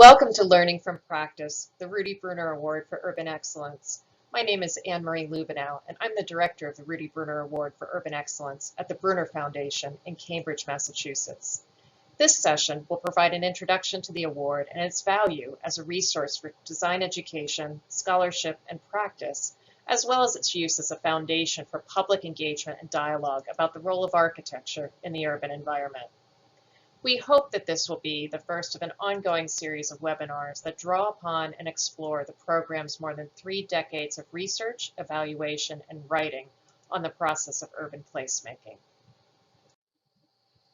Welcome to Learning from Practice, the Rudy Bruner Award for Urban Excellence. My name is Anne-Marie Lubenow, and I'm the director of the Rudy Bruner Award for Urban Excellence at the Bruner Foundation in Cambridge, Massachusetts. This session will provide an introduction to the award and its value as a resource for design education, scholarship, and practice, as well as its use as a foundation for public engagement and dialogue about the role of architecture in the urban environment. We hope that this will be the first of an ongoing series of webinars that draw upon and explore the program's more than 3 decades of research, evaluation, and writing on the process of urban placemaking.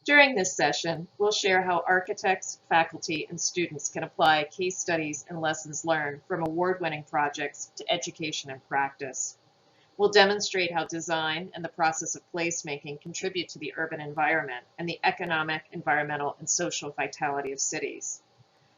During this session, we'll share how architects, faculty, and students can apply case studies and lessons learned from award-winning projects to education and practice. We'll demonstrate how design and the process of placemaking contribute to the urban environment and the economic, environmental, and social vitality of cities.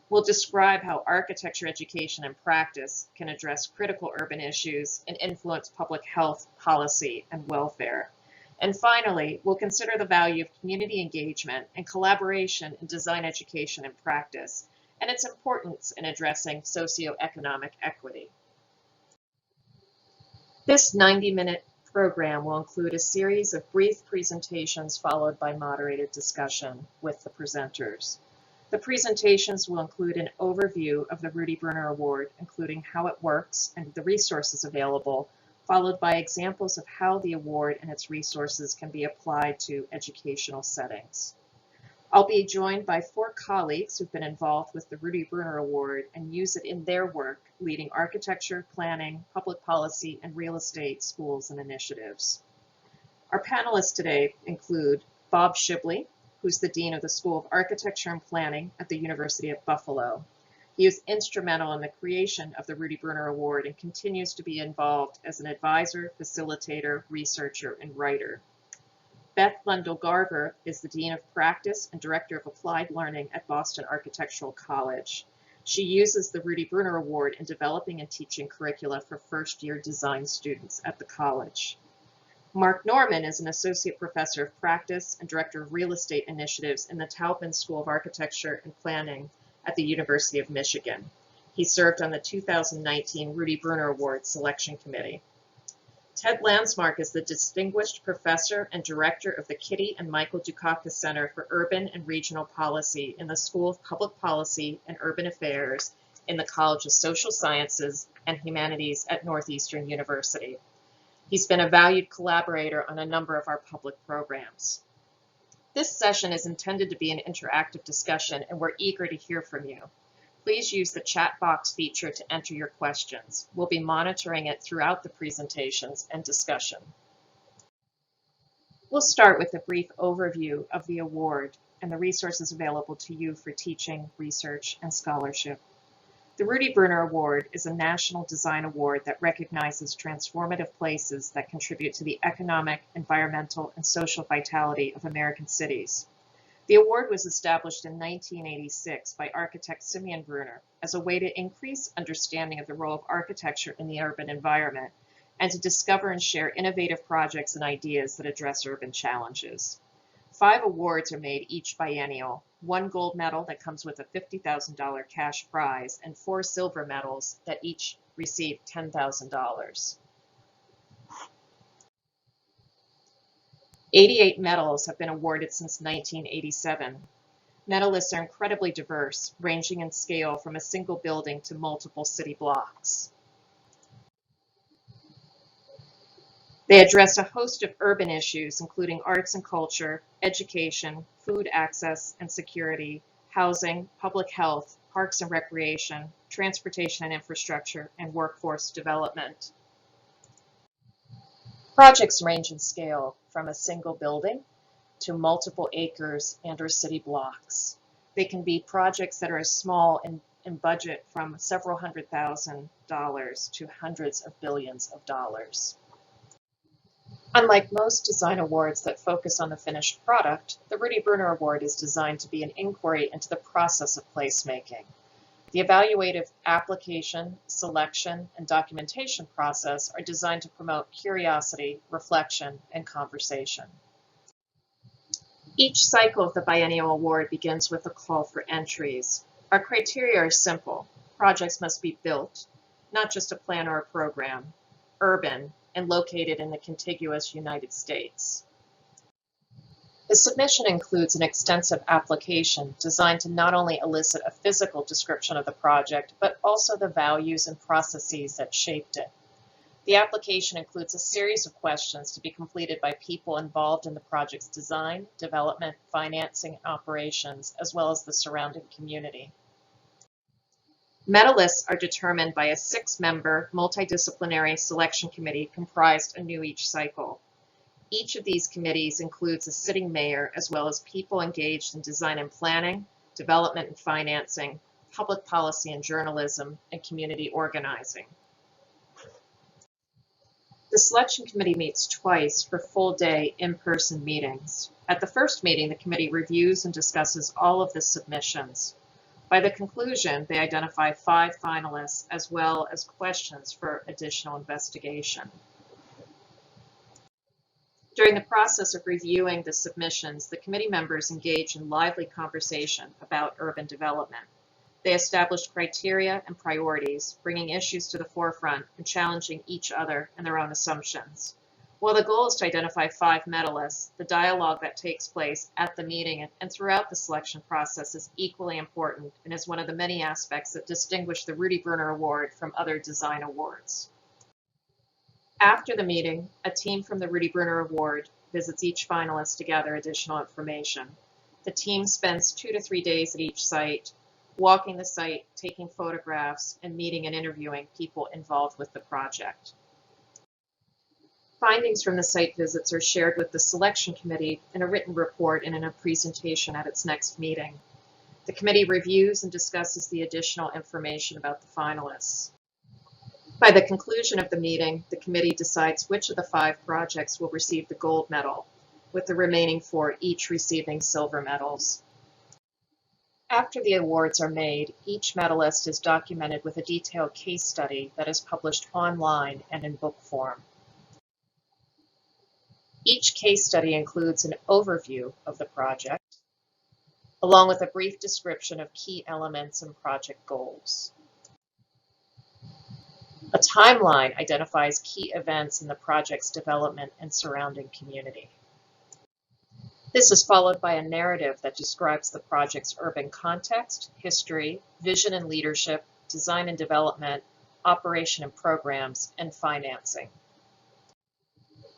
We'll describe how architecture education and practice can address critical urban issues and influence public health, policy, and welfare. And finally, we'll consider the value of community engagement and collaboration in design education and practice, and its importance in addressing socioeconomic equity. This 90-minute program will include a series of brief presentations followed by moderated discussion with the presenters. The presentations will include an overview of the Rudy Bruner Award, including how it works and the resources available, followed by examples of how the award and its resources can be applied to educational settings. I'll be joined by 4 colleagues who've been involved with the Rudy Bruner Award and use it in their work leading architecture, planning, public policy, and real estate schools and initiatives. Our panelists today include Bob Shibley, who's the Dean of the School of Architecture and Planning at the University of Buffalo. He is instrumental in the creation of the Rudy Bruner Award and continues to be involved as an advisor, facilitator, researcher, and writer. Beth Lundell-Garber is the Dean of Practice and Director of Applied Learning at Boston Architectural College. She uses the Rudy Bruner Award in developing and teaching curricula for first-year design students at the college. Mark Norman is an Associate Professor of Practice and Director of Real Estate Initiatives in the Taubman School of Architecture and Planning at the University of Michigan. He served on the 2019 Rudy Bruner Award Selection Committee. Ted Landsmark is the Distinguished Professor and Director of the Kitty and Michael Dukakis Center for Urban and Regional Policy in the School of Public Policy and Urban Affairs in the College of Social Sciences and Humanities at Northeastern University. He's been a valued collaborator on a number of our public programs. This session is intended to be an interactive discussion, and we're eager to hear from you. Please use the chat box feature to enter your questions. We'll be monitoring it throughout the presentations and discussion. We'll start with a brief overview of the award and the resources available to you for teaching, research, and scholarship. The Rudy Bruner Award is a national design award that recognizes transformative places that contribute to the economic, environmental, and social vitality of American cities. The award was established in 1986 by architect Simeon Bruner as a way to increase understanding of the role of architecture in the urban environment and to discover and share innovative projects and ideas that address urban challenges. 5 awards are made each biennial, 1 gold medal that comes with a $50,000 cash prize and 4 silver medals that each receive $10,000. 88 medals have been awarded since 1987. Medalists are incredibly diverse, ranging in scale from a single building to multiple city blocks. They address a host of urban issues, including arts and culture, education, food access and security, housing, public health, parks and recreation, transportation and infrastructure, and workforce development. Projects range in scale from a single building to multiple acres and/or city blocks. They can be projects that are as small in budget from several $100,000 to hundreds of billions of dollars. Unlike most design awards that focus on the finished product, the Rudy Bruner Award is designed to be an inquiry into the process of placemaking. The evaluative application, selection, and documentation process are designed to promote curiosity, reflection, and conversation. Each cycle of the biennial award begins with a call for entries. Our criteria are simple. Projects must be built, not just a plan or a program, urban, and located in the contiguous United States. The submission includes an extensive application designed to not only elicit a physical description of the project, but also the values and processes that shaped it. The application includes a series of questions to be completed by people involved in the project's design, development, financing, and operations, as well as the surrounding community. Medalists are determined by a 6-member multidisciplinary selection committee comprised anew each cycle. Each of these committees includes a sitting mayor as well as people engaged in design and planning, development and financing, public policy and journalism, and community organizing. The selection committee meets twice for full-day in-person meetings. At the first meeting, the committee reviews and discusses all of the submissions. By the conclusion, they identify 5 finalists as well as questions for additional investigation. During the process of reviewing the submissions, the committee members engage in lively conversation about urban development. They established criteria and priorities, bringing issues to the forefront and challenging each other and their own assumptions. While the goal is to identify 5 medalists, the dialogue that takes place at the meeting and throughout the selection process is equally important and is one of the many aspects that distinguish the Rudy Bruner Award from other design awards. After the meeting, a team from the Rudy Bruner Award visits each finalist to gather additional information. The team spends 2 to 3 days at each site, walking the site, taking photographs, and meeting and interviewing people involved with the project. Findings from the site visits are shared with the selection committee in a written report and in a presentation at its next meeting. The committee reviews and discusses the additional information about the finalists. By the conclusion of the meeting, the committee decides which of the 5 projects will receive the gold medal, with the remaining 4 each receiving silver medals. After the awards are made, each medalist is documented with a detailed case study that is published online and in book form. Each case study includes an overview of the project, along with a brief description of key elements and project goals. A timeline identifies key events in the project's development and surrounding community. This is followed by a narrative that describes the project's urban context, history, vision and leadership, design and development, operation and programs, and financing.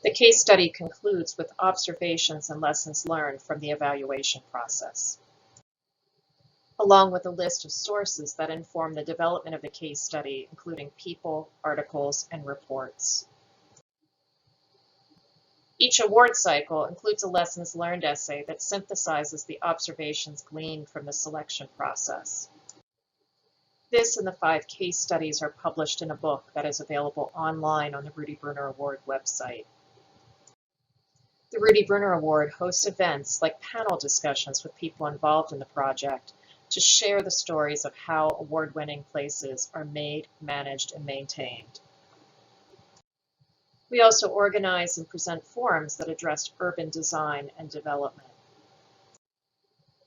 The case study concludes with observations and lessons learned from the evaluation process, along with a list of sources that inform the development of the case study, including people, articles, and reports. Each award cycle includes a lessons learned essay that synthesizes the observations gleaned from the selection process. This and the 5 case studies are published in a book that is available online on the Rudy Bruner Award website. The Rudy Bruner Award hosts events like panel discussions with people involved in the project to share the stories of how award-winning places are made, managed, and maintained. We also organize and present forums that address urban design and development,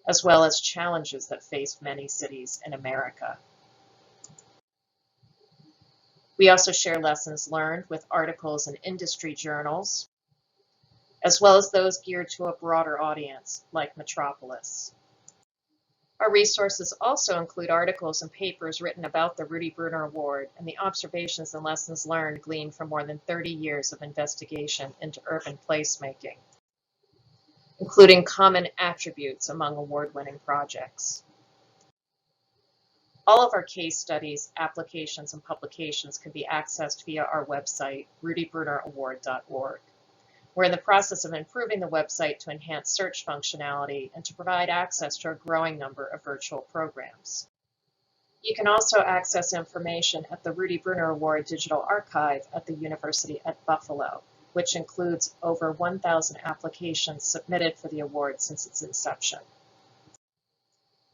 as well as challenges that face many cities in America. We also share lessons learned with articles in industry journals, as well as those geared to a broader audience, like Metropolis. Our resources also include articles and papers written about the Rudy Bruner Award and the observations and lessons learned gleaned from more than 30 years of investigation into urban placemaking, including common attributes among award-winning projects. All of our case studies, applications, and publications can be accessed via our website, rudybruneraward.org. We're in the process of improving the website to enhance search functionality and to provide access to a growing number of virtual programs. You can also access information at the Rudy Bruner Award Digital Archive at the University at Buffalo, which includes over 1,000 applications submitted for the award since its inception.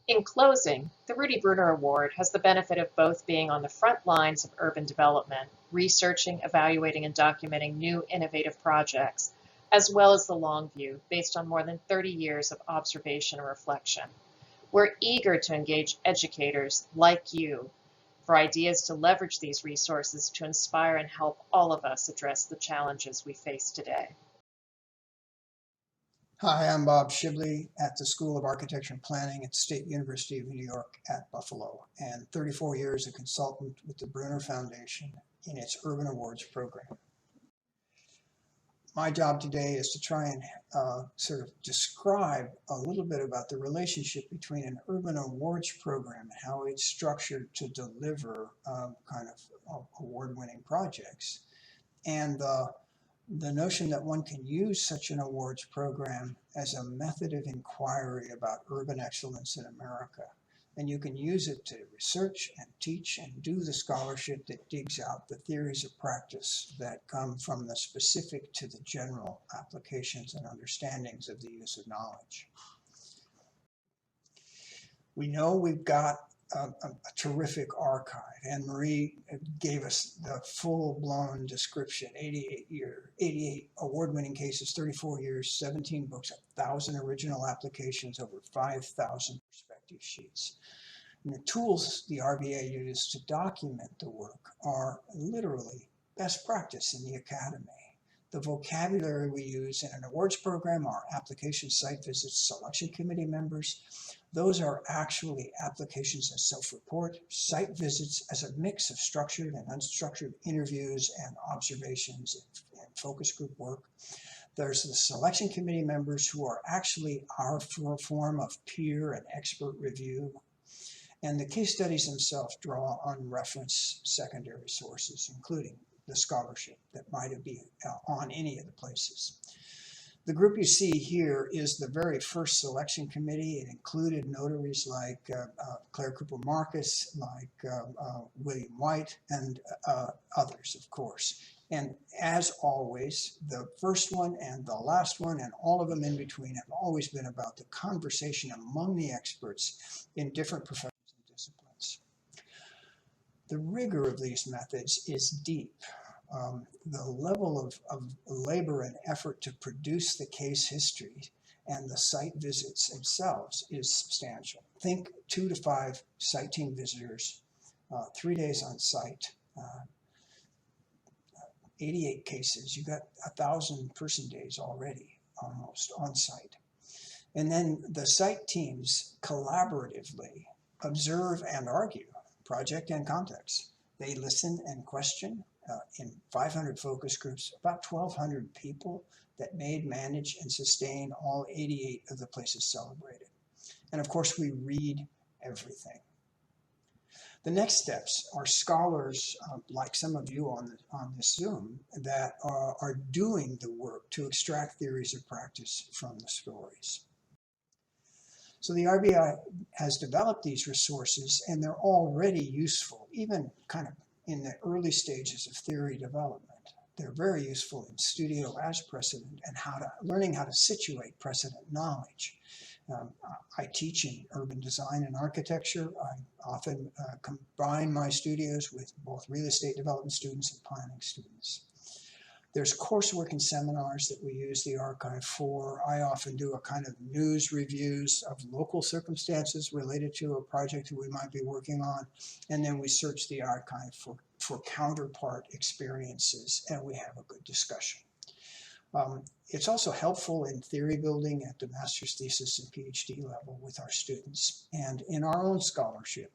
In closing, the Rudy Bruner Award has the benefit of both being on the front lines of urban development, researching, evaluating, and documenting new innovative projects, as well as the long view based on more than 30 years of observation and reflection. We're eager to engage educators like you for ideas to leverage these resources to inspire and help all of us address the challenges we face today. Hi, I'm Bob Shibley at the School of Architecture and Planning at State University of New York at Buffalo, and 34 years a consultant with the Bruner Foundation in its Urban Awards program. My job today is to try and sort of describe a little bit about the relationship between an Urban Awards program and how it's structured to deliver kind of award-winning projects, and the notion that one can use such an awards program as a method of inquiry about urban excellence in America. And you can use it to research and teach and do the scholarship that digs out the theories of practice that come from the specific to the general applications and understandings of the use of knowledge. We know we've got a terrific archive. Anne-Marie gave us the full-blown description, 88 award-winning cases, 34 years, 17 books, 1,000 original applications, over 5,000 perspective sheets. And the tools the RBA used to document the work are literally best practice in the academy. The vocabulary we use in an awards program are application site visits, selection committee members. Those are actually applications as self-report, site visits as a mix of structured and unstructured interviews and observations and focus group work. There's the selection committee members who are actually our form of peer and expert review. And the case studies themselves draw on reference secondary sources, including the scholarship that might be on any of the places. The group you see here is the very first selection committee. It included notaries like Claire Cooper Marcus, like William White, and others, of course. And as always, the first one and the last one and all of them in between have always been about the conversation among the experts in different professions and disciplines. The rigor of these methods is deep. The level of labor and effort to produce the case history and the site visits themselves is substantial. Think 2 to 5 site team visitors, 3 days on site, 88 cases. You got 1,000 person days already almost on site. And then the site teams collaboratively observe and argue project and context. They listen and question in 500 focus groups, about 1,200 people that made, manage, and sustain all 88 of the places celebrated. And of course, we read everything. The next steps are scholars, like some of you on this Zoom, that are doing the work to extract theories of practice from the stories. So the RBI has developed these resources, and they're already useful, even kind of in the early stages of theory development. They're very useful in studio as precedent and learning how to situate precedent knowledge. I teach in urban design and architecture. I often combine my studios with both real estate development students and planning students. There's coursework and seminars that we use the archive for. I often do a kind of news reviews of local circumstances related to a project that we might be working on. And then we search the archive for counterpart experiences, and we have a good discussion. It's also helpful in theory building at the master's thesis and PhD level with our students and in our own scholarship.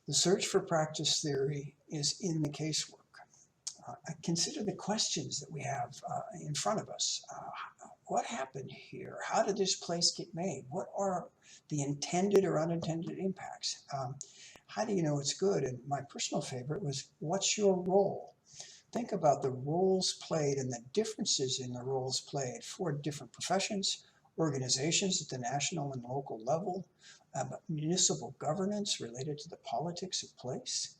The search for practice theory is in the casework. Consider the questions that we have in front of us. What happened here? How did this place get made? What are the intended or unintended impacts? How do you know it's good? And my personal favorite was, what's your role? Think about the roles played and the differences in the roles played for different professions, organizations at the national and local level, municipal governance related to the politics of place.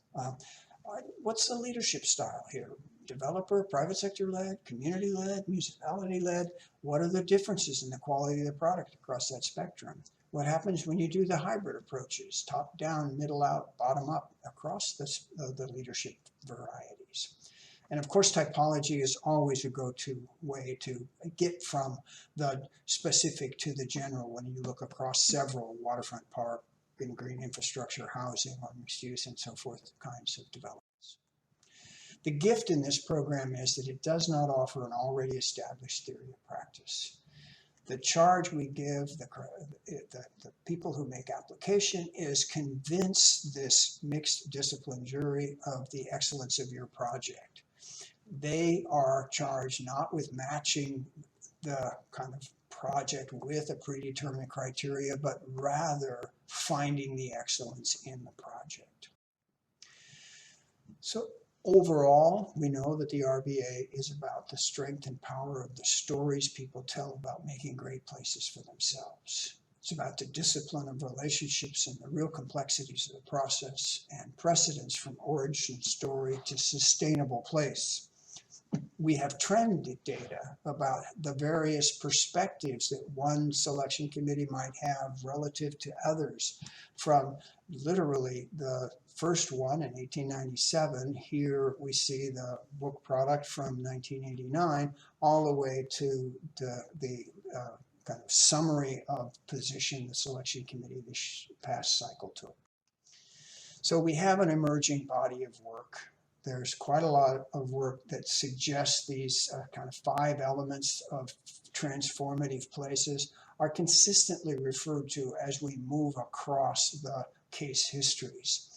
What's the leadership style here? Developer, private sector led, community led, municipality led? What are the differences in the quality of the product across that spectrum? What happens when you do the hybrid approaches, top down, middle out, bottom up, across the leadership varieties? And of course, typology is always a go-to way to get from the specific to the general when you look across several waterfront park and green infrastructure, housing, or mixed use, and so forth kinds of developments. The gift in this program is that it does not offer an already established theory of practice. The charge we give the people who make application is convince this mixed discipline jury of the excellence of your project. They are charged not with matching the kind of project with a predetermined criteria, but rather finding the excellence in the project. So overall, we know that the RBA is about the strength and power of the stories people tell about making great places for themselves. It's about the discipline of relationships and the real complexities of the process and precedence from origin story to sustainable place. We have trend data about the various perspectives that one selection committee might have relative to others, from literally the first one in 1897. Here we see the book product from 1989, all the way to the kind of summary of position the selection committee this past cycle took. So we have an emerging body of work. There's quite a lot of work that suggests these kind of 5 elements of transformative places are consistently referred to as we move across the case histories.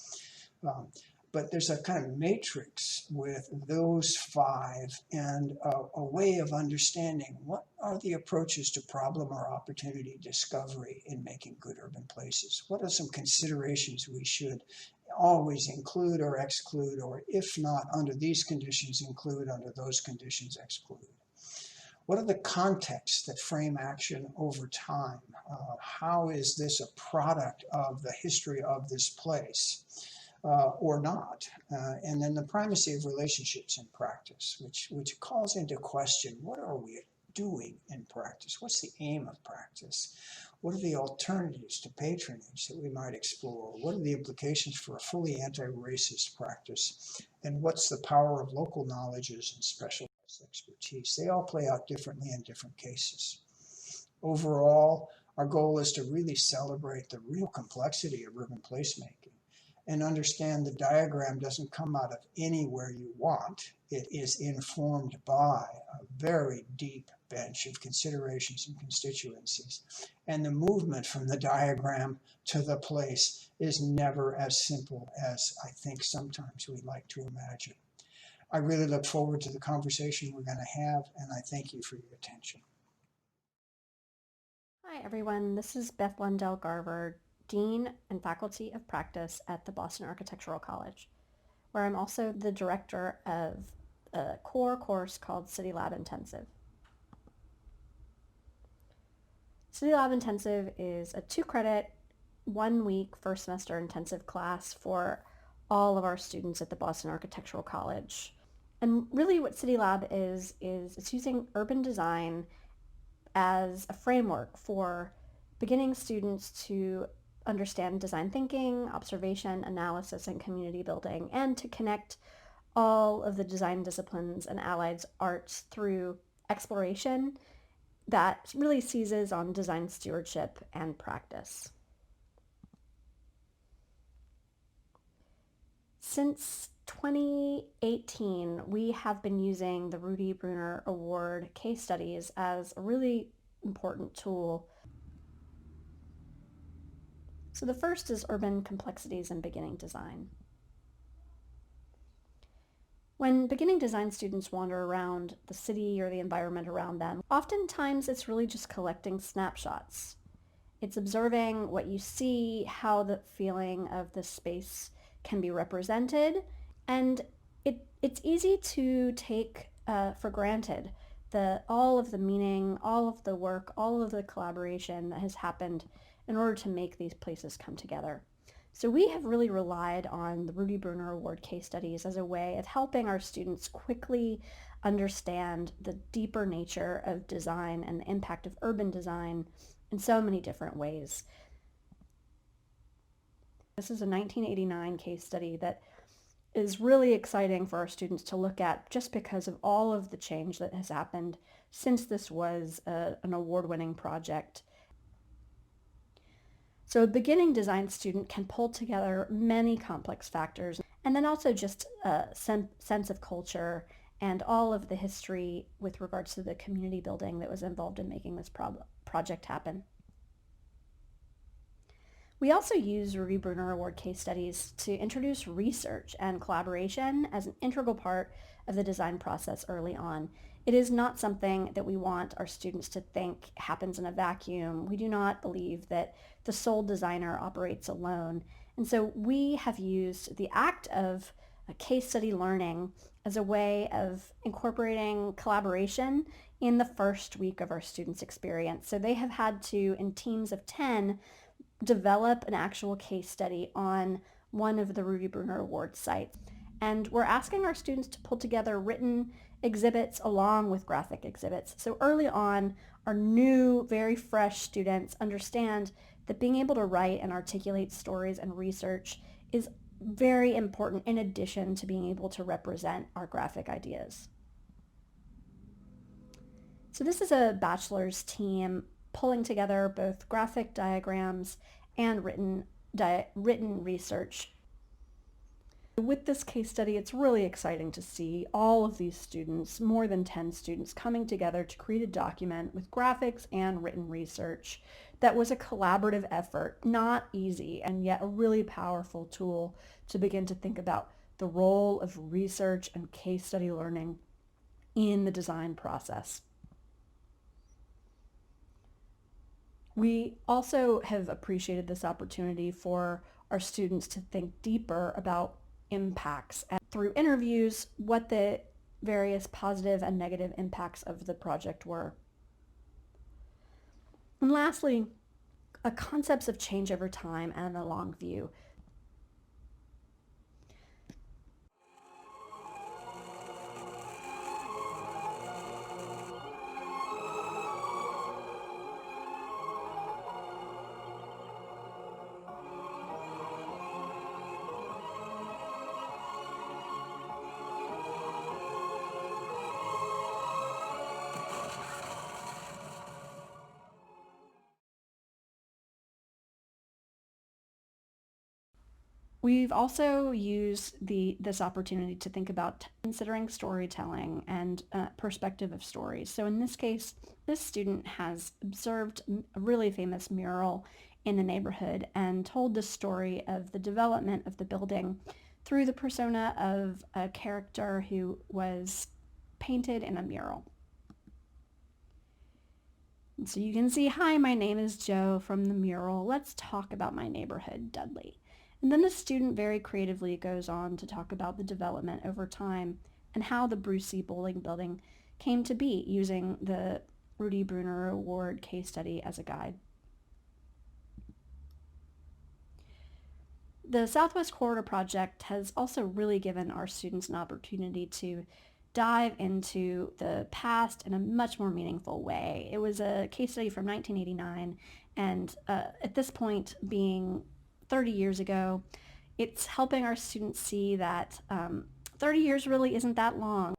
But there's a kind of matrix with those 5 and a way of understanding what are the approaches to problem or opportunity discovery in making good urban places. What are some considerations we should always include or exclude, or if not under these conditions, include, under those conditions, exclude? What are the contexts that frame action over time? How is this a product of the history of this place or not? And then the primacy of relationships in practice, which calls into question, what are we doing in practice? What's the aim of practice? What are the alternatives to patronage that we might explore? What are the implications for a fully anti-racist practice? And what's the power of local knowledges and specialized expertise? They all play out differently in different cases. Overall, our goal is to really celebrate the real complexity of urban placemaking and understand the diagram doesn't come out of anywhere you want. It is informed by a very deep bench of considerations and constituencies. And the movement from the diagram to the place is never as simple as I think sometimes we like to imagine. I really look forward to the conversation we're going to have, and I thank you for your attention. Hi everyone, this is Beth Lundell Garver, Dean and Faculty of Practice at the Boston Architectural College, where I'm also the director of a core course called City Lab Intensive. City Lab Intensive is a 2-credit, 1-week first semester intensive class for all of our students at the Boston Architectural College. And really what City Lab is it's using urban design as a framework for beginning students to understand design thinking, observation, analysis, and community building, and to connect all of the design disciplines and allied arts through exploration that really seizes on design stewardship and practice. Since 2018, we have been using the Rudy Bruner Award case studies as a really important tool. So the first is urban complexities in beginning design. When beginning design students wander around the city or the environment around them, oftentimes it's really just collecting snapshots. It's observing what you see, how the feeling of the space can be represented, and it's easy to take for granted all of the meaning, all of the work, all of the collaboration that has happened in order to make these places come together. So we have really relied on the Rudy Bruner Award case studies as a way of helping our students quickly understand the deeper nature of design and the impact of urban design in so many different ways. This is a 1989 case study that is really exciting for our students to look at just because of all of the change that has happened since this was an award-winning project. So a beginning design student can pull together many complex factors, and then also just a sense of culture and all of the history with regards to the community building that was involved in making this project happen. We also use Rudy Bruner Award case studies to introduce research and collaboration as an integral part of the design process early on. It is not something that we want our students to think happens in a vacuum. We do not believe that the sole designer operates alone. And so we have used the act of case study learning as a way of incorporating collaboration in the first week of our students' experience. So they have had to, in teams of 10, develop an actual case study on one of the Rudy Bruner Award sites. And we're asking our students to pull together written exhibits along with graphic exhibits. So early on, our new, very fresh students understand that being able to write and articulate stories and research is very important in addition to being able to represent our graphic ideas. So this is a bachelor's team pulling together both graphic diagrams and written research. With this case study, it's really exciting to see all of these students, more than 10 students, coming together to create a document with graphics and written research that was a collaborative effort, not easy, and yet a really powerful tool to begin to think about the role of research and case study learning in the design process. We also have appreciated this opportunity for our students to think deeper about impacts and through interviews what the various positive and negative impacts of the project were. And lastly, concepts of change over time and a long view. We've also used this opportunity to think about considering storytelling and perspective of stories. So in this case, this student has observed a really famous mural in the neighborhood and told the story of the development of the building through the persona of a character who was painted in a mural. And so you can see, "Hi, my name is Joe from the mural. Let's talk about my neighborhood, Dudley." And then the student very creatively goes on to talk about the development over time and how the Bruce C. Bowling building came to be, using the Rudy Bruner Award case study as a guide. The Southwest Corridor Project has also really given our students an opportunity to dive into the past in a much more meaningful way. It was a case study from 1989, and at this point, being 30 years ago, it's helping our students see that 30 years really isn't that long.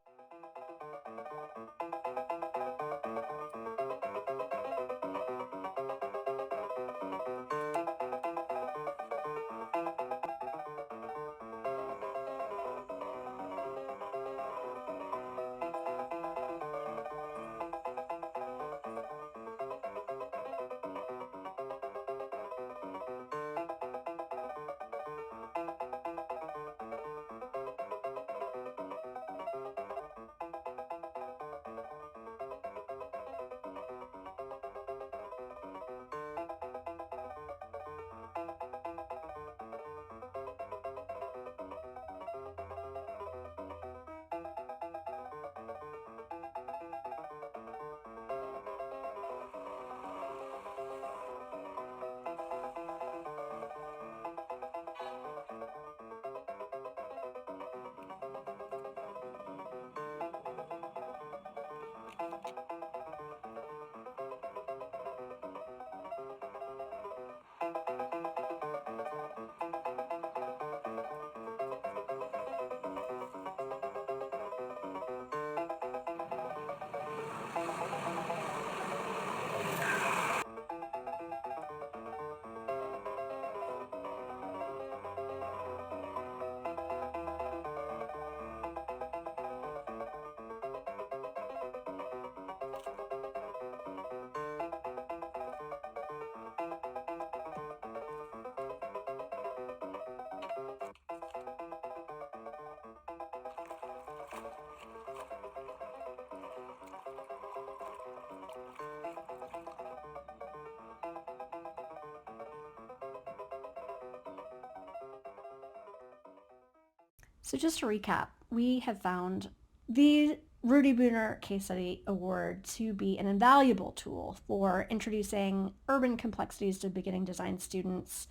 So just to recap, we have found the Rudy Bruner Case Study Award to be an invaluable tool for introducing urban complexities to beginning design students,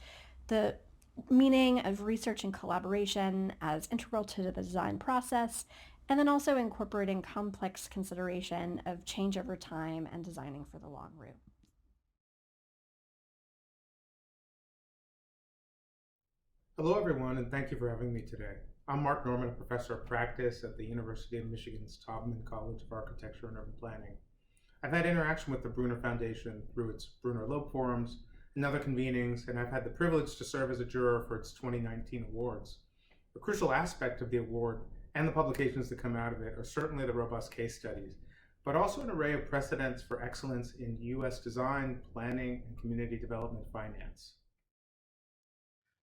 the meaning of research and collaboration as integral to the design process, and then also incorporating complex consideration of change over time and designing for the long route. Hello everyone, and thank you for having me today. I'm Mark Norman, a professor of practice at the University of Michigan's Taubman College of Architecture and Urban Planning. I've had interaction with the Bruner Foundation through its Bruner Loeb Forums and other convenings, and I've had the privilege to serve as a juror for its 2019 awards. A crucial aspect of the award and the publications that come out of it are certainly the robust case studies, but also an array of precedents for excellence in U.S. design, planning, and community development finance.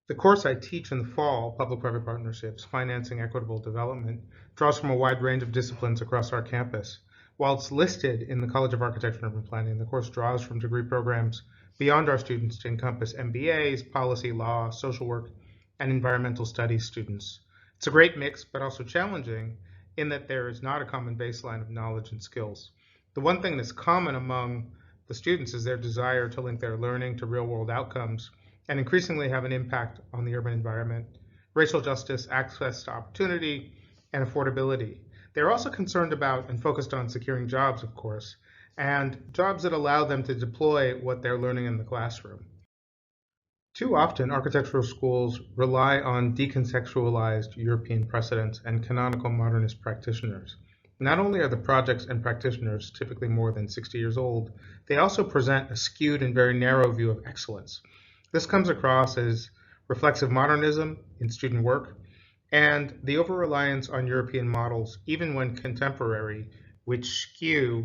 The course I teach in the fall, Public-Private Partnerships, Financing Equitable Development, draws from a wide range of disciplines across our campus. While it's listed in the College of Architecture and Urban Planning, the course draws from degree programs beyond our students to encompass MBAs, policy, law, social work, and environmental studies students. It's a great mix, but also challenging in that there is not a common baseline of knowledge and skills. The one thing that's common among the students is their desire to link their learning to real-world outcomes and increasingly have an impact on the urban environment, racial justice, access to opportunity, and affordability. They're also concerned about and focused on securing jobs, of course, and jobs that allow them to deploy what they're learning in the classroom. Too often, architectural schools rely on decontextualized European precedents and canonical modernist practitioners. Not only are the projects and practitioners typically more than 60 years old, they also present a skewed and very narrow view of excellence. This comes across as reflexive modernism in student work and the over-reliance on European models, even when contemporary, which skew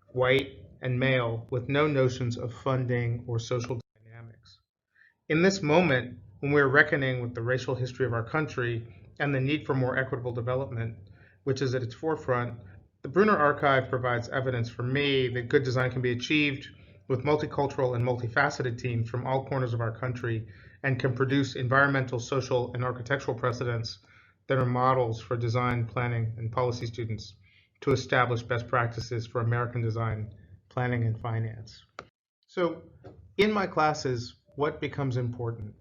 white and male with no notions of funding or social dynamics. In this moment, when we're reckoning with the racial history of our country and the need for more equitable development, which is at its forefront, the Bruner Archive provides evidence for me that good design can be achieved with multicultural and multifaceted teams from all corners of our country and can produce environmental, social, and architectural precedents that are models for design, planning, and policy students to establish best practices for American design, planning, and finance. So in my classes, what becomes important?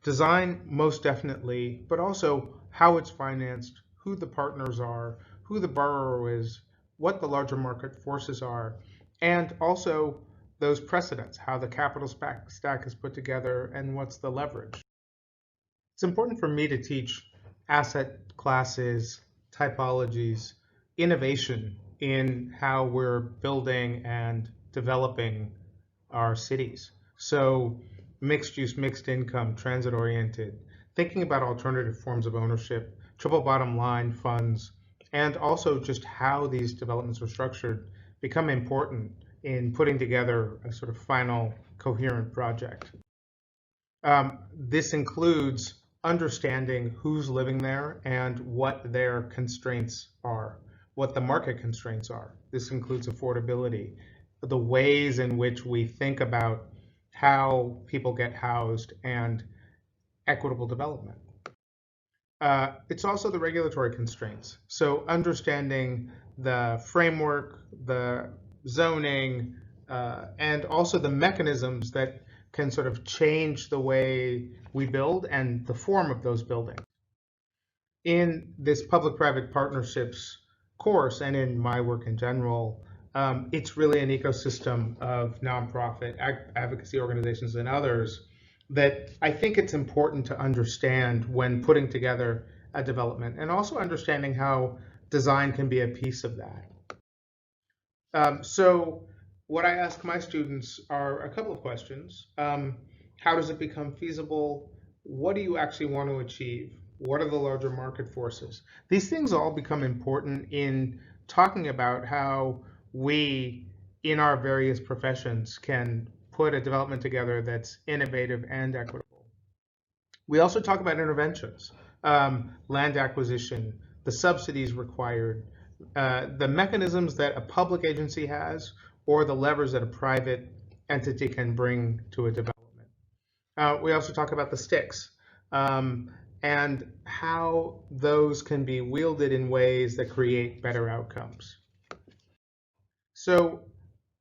Design, most definitely, but also how it's financed, who the partners are, who the borrower is, what the larger market forces are, and also those precedents, how the capital stack is put together and what's the leverage. It's important for me to teach asset classes, typologies, innovation in how we're building and developing our cities. So mixed use, mixed income, transit oriented, thinking about alternative forms of ownership, triple bottom line funds, and also just how these developments are structured become important in putting together a sort of final coherent project. This includes understanding who's living there and what their constraints are, what the market constraints are. This includes affordability, the ways in which we think about how people get housed, and equitable development. It's also the regulatory constraints. So understanding the framework, the zoning, and also the mechanisms that can sort of change the way we build and the form of those buildings. In this public-private partnerships course and in my work in general, it's really an ecosystem of nonprofit advocacy organizations and others that I think it's important to understand when putting together a development, and also understanding how design can be a piece of that. So what I ask my students are a couple of questions. How does it become feasible? What do you actually want to achieve? What are the larger market forces? These things all become important in talking about how we, in our various professions, can put a development together that's innovative and equitable. We also talk about interventions, land acquisition, the subsidies required, the mechanisms that a public agency has, or the levers that a private entity can bring to a development. We also talk about the sticks, and how those can be wielded in ways that create better outcomes. So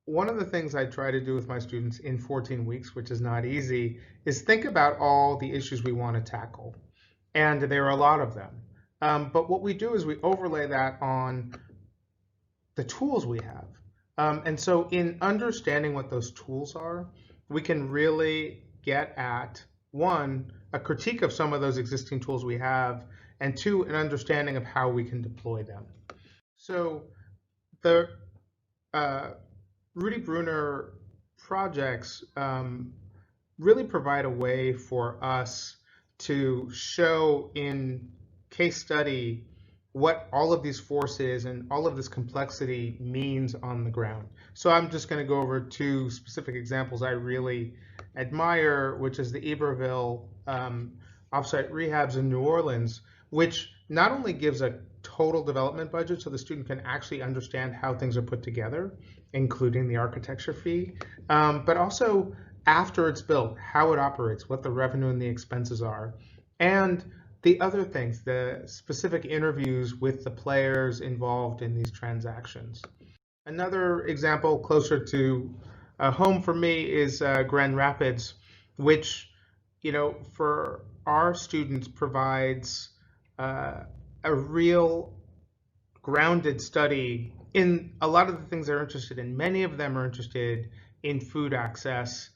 one of the things I try to do with my students in 14 weeks, which is not easy, is think about all the issues we want to tackle. And there are a lot of them. But what we do is we overlay that on the tools we have. And so in understanding what those tools are, we can really get at, one, a critique of some of those existing tools we have, and two, an understanding of how we can deploy them. So the Rudy Bruner projects really provide a way for us to show in case study what all of these forces and all of this complexity means on the ground. So I'm just going to go over two specific examples I really admire, which is the Iberville offsite rehabs in New Orleans, which not only gives a total development budget so the student can actually understand how things are put together, including the architecture fee, but also after it's built, how it operates, what the revenue and the expenses are, and the other things, the specific interviews with the players involved in these transactions. Another example closer to home for me is Grand Rapids, which, for our students provides a real grounded study in a lot of the things they're interested in. Many of them are interested in food access,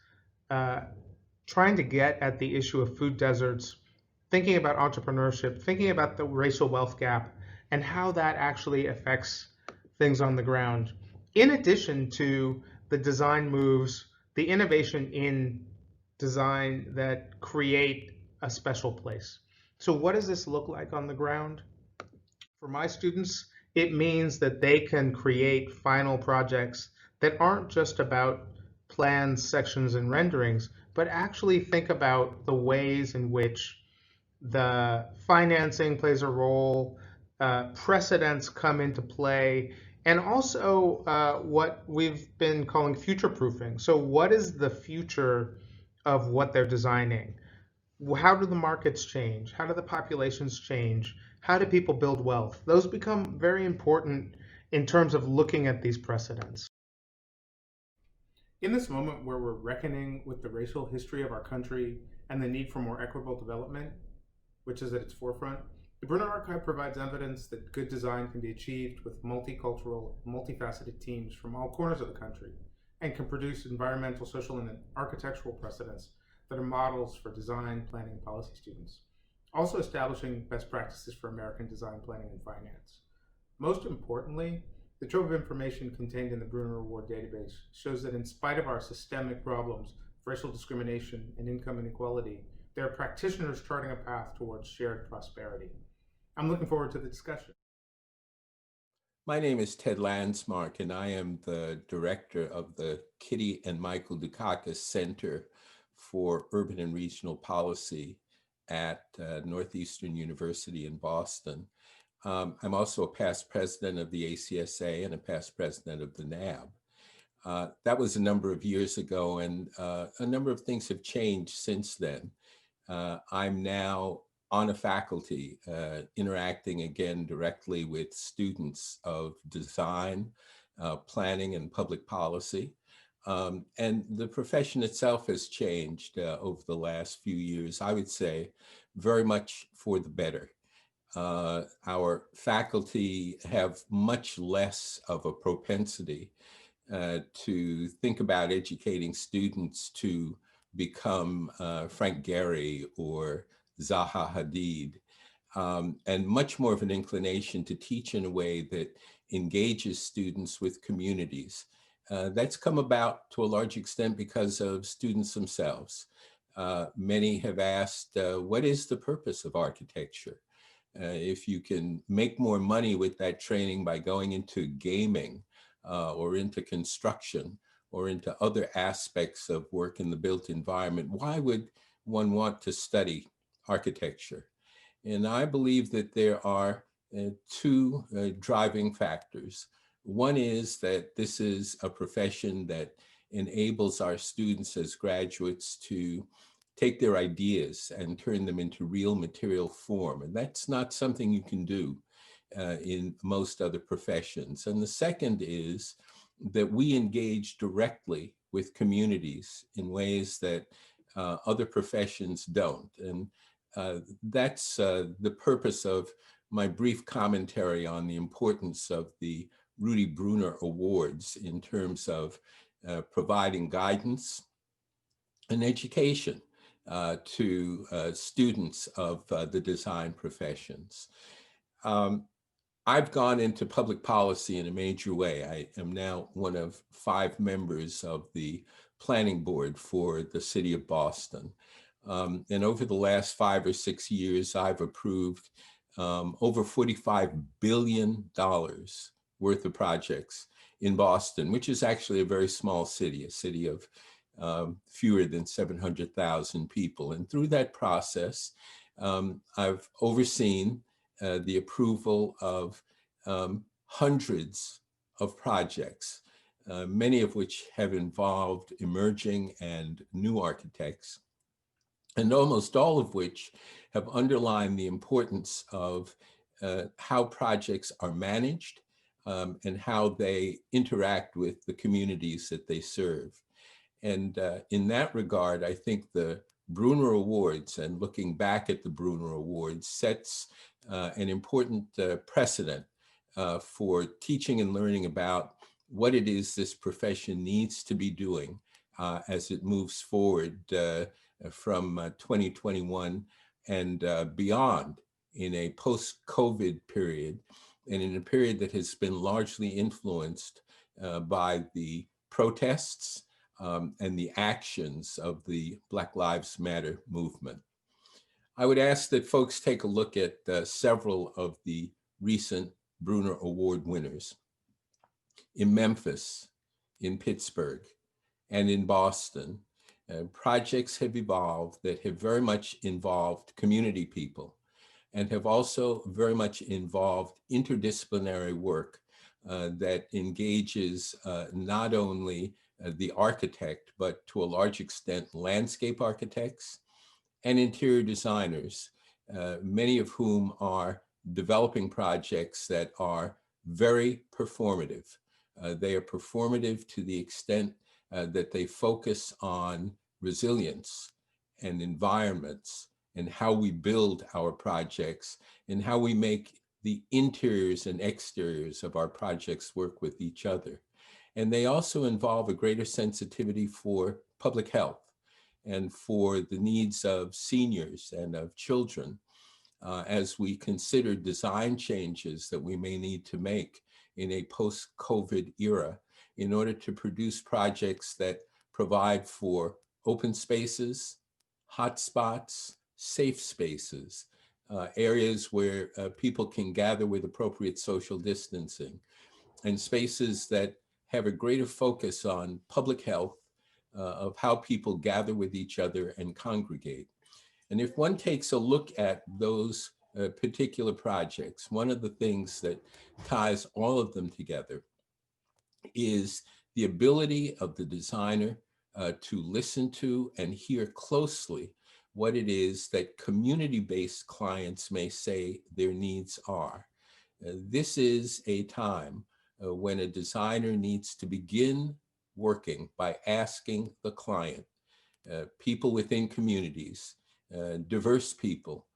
trying to get at the issue of food deserts, thinking about entrepreneurship, thinking about the racial wealth gap, and how that actually affects things on the ground. In addition to the design moves, the innovation in design that create a special place. So what does this look like on the ground? For my students, it means that they can create final projects that aren't just about plans, sections, and renderings, but actually think about the ways in which the financing plays a role, precedents come into play, and also what we've been calling future proofing. So what is the future of what they're designing? How do the markets change? How do the populations change? How do people build wealth? Those become very important in terms of looking at these precedents. In this moment where we're reckoning with the racial history of our country and the need for more equitable development, which is at its forefront, the Bruner Archive provides evidence that good design can be achieved with multicultural, multifaceted teams from all corners of the country, and can produce environmental, social, and architectural precedents that are models for design, planning, and policy students, also establishing best practices for American design, planning, and finance. Most importantly, the trove of information contained in the Bruner Award database shows that in spite of our systemic problems, racial discrimination, and income inequality, there are practitioners charting a path towards shared prosperity. I'm looking forward to the discussion. My name is Ted Landsmark, and I am the director of the Kitty and Michael Dukakis Center for Urban and Regional Policy at Northeastern University in Boston. I'm also a past president of the ACSA and a past president of the NAB. That was a number of years ago, and a number of things have changed since then. I'm now on a faculty, interacting again directly with students of design, planning, and public policy. And the profession itself has changed over the last few years, I would say, very much for the better. Our faculty have much less of a propensity to think about educating students to become Frank Gehry or Zaha Hadid, and much more of an inclination to teach in a way that engages students with communities. That's come about to a large extent because of students themselves. Many have asked, what is the purpose of architecture? If you can make more money with that training by going into gaming or into construction or into other aspects of work in the built environment, why would one want to study architecture? And I believe that there are two driving factors. One is that this is a profession that enables our students as graduates to take their ideas and turn them into real material form. And that's not something you can do in most other professions. And the second is that we engage directly with communities in ways that other professions don't. And that's the purpose of my brief commentary on the importance of the Rudy Bruner Awards in terms of providing guidance and education to students of the design professions. I've gone into public policy in a major way. I am now one of 5 members of the planning board for the city of Boston. And over the last 5 or 6 years, I've approved over $45 billion worth of projects in Boston, which is actually a very small city, a city of fewer than 700,000 people. And through that process, I've overseen the approval of hundreds of projects, many of which have involved emerging and new architects, and almost all of which have underlined the importance of how projects are managed and how they interact with the communities that they serve. And in that regard, I think the Bruner Awards, and looking back at the Bruner Awards, sets an important precedent for teaching and learning about what it is this profession needs to be doing as it moves forward from 2021 and beyond in a post-COVID period, and in a period that has been largely influenced by the protests and the actions of the Black Lives Matter movement. I would ask that folks take a look at several of the recent Bruner Award winners. In Memphis, in Pittsburgh, and in Boston, projects have evolved that have very much involved community people and have also very much involved interdisciplinary work that engages not only the architect, but to a large extent, landscape architects and interior designers, many of whom are developing projects that are very performative. They are performative to the extent that they focus on resilience and environments and how we build our projects and how we make the interiors and exteriors of our projects work with each other. And they also involve a greater sensitivity for public health and for the needs of seniors and of children as we consider design changes that we may need to make in a post-COVID era in order to produce projects that provide for open spaces, hotspots, safe spaces, areas where people can gather with appropriate social distancing, and spaces that have a greater focus on public health, of how people gather with each other and congregate. And if one takes a look at those particular projects, one of the things that ties all of them together is the ability of the designer to listen to and hear closely what it is that community-based clients may say their needs are. This is a time when a designer needs to begin working by asking the client, people within communities, diverse people,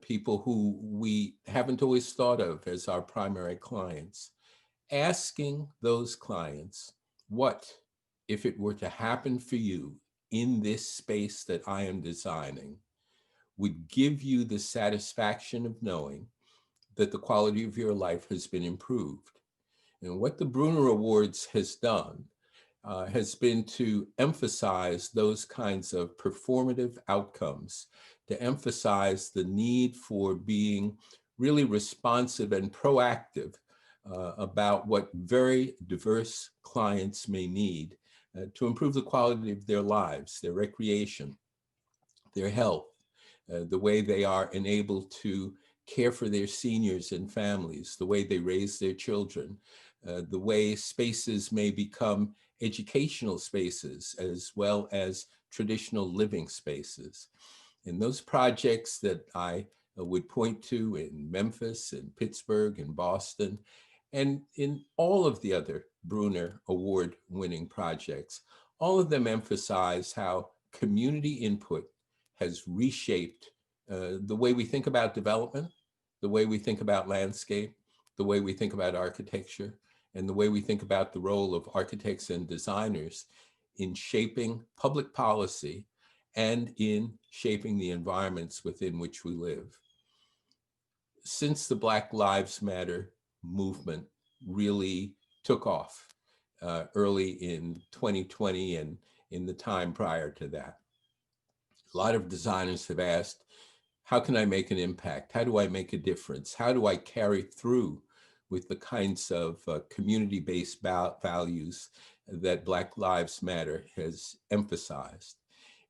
people who we haven't always thought of as our primary clients, asking those clients, what, if it were to happen for you in this space that I am designing, would give you the satisfaction of knowing that the quality of your life has been improved. And what the Bruner Awards has done has been to emphasize those kinds of performative outcomes, to emphasize the need for being really responsive and proactive about what very diverse clients may need to improve the quality of their lives, their recreation, their health, the way they are enabled to care for their seniors and families, the way they raise their children, the way spaces may become educational spaces as well as traditional living spaces. And those projects that I would point to in Memphis and Pittsburgh and Boston, and in all of the other Bruner Award winning projects, all of them emphasize how community input has reshaped the way we think about development, the way we think about landscape, the way we think about architecture, and the way we think about the role of architects and designers in shaping public policy and in shaping the environments within which we live. Since the Black Lives Matter movement really took off early in 2020 and in the time prior to that, a lot of designers have asked, how can I make an impact? How do I make a difference? How do I carry through with the kinds of community-based values that Black Lives Matter has emphasized?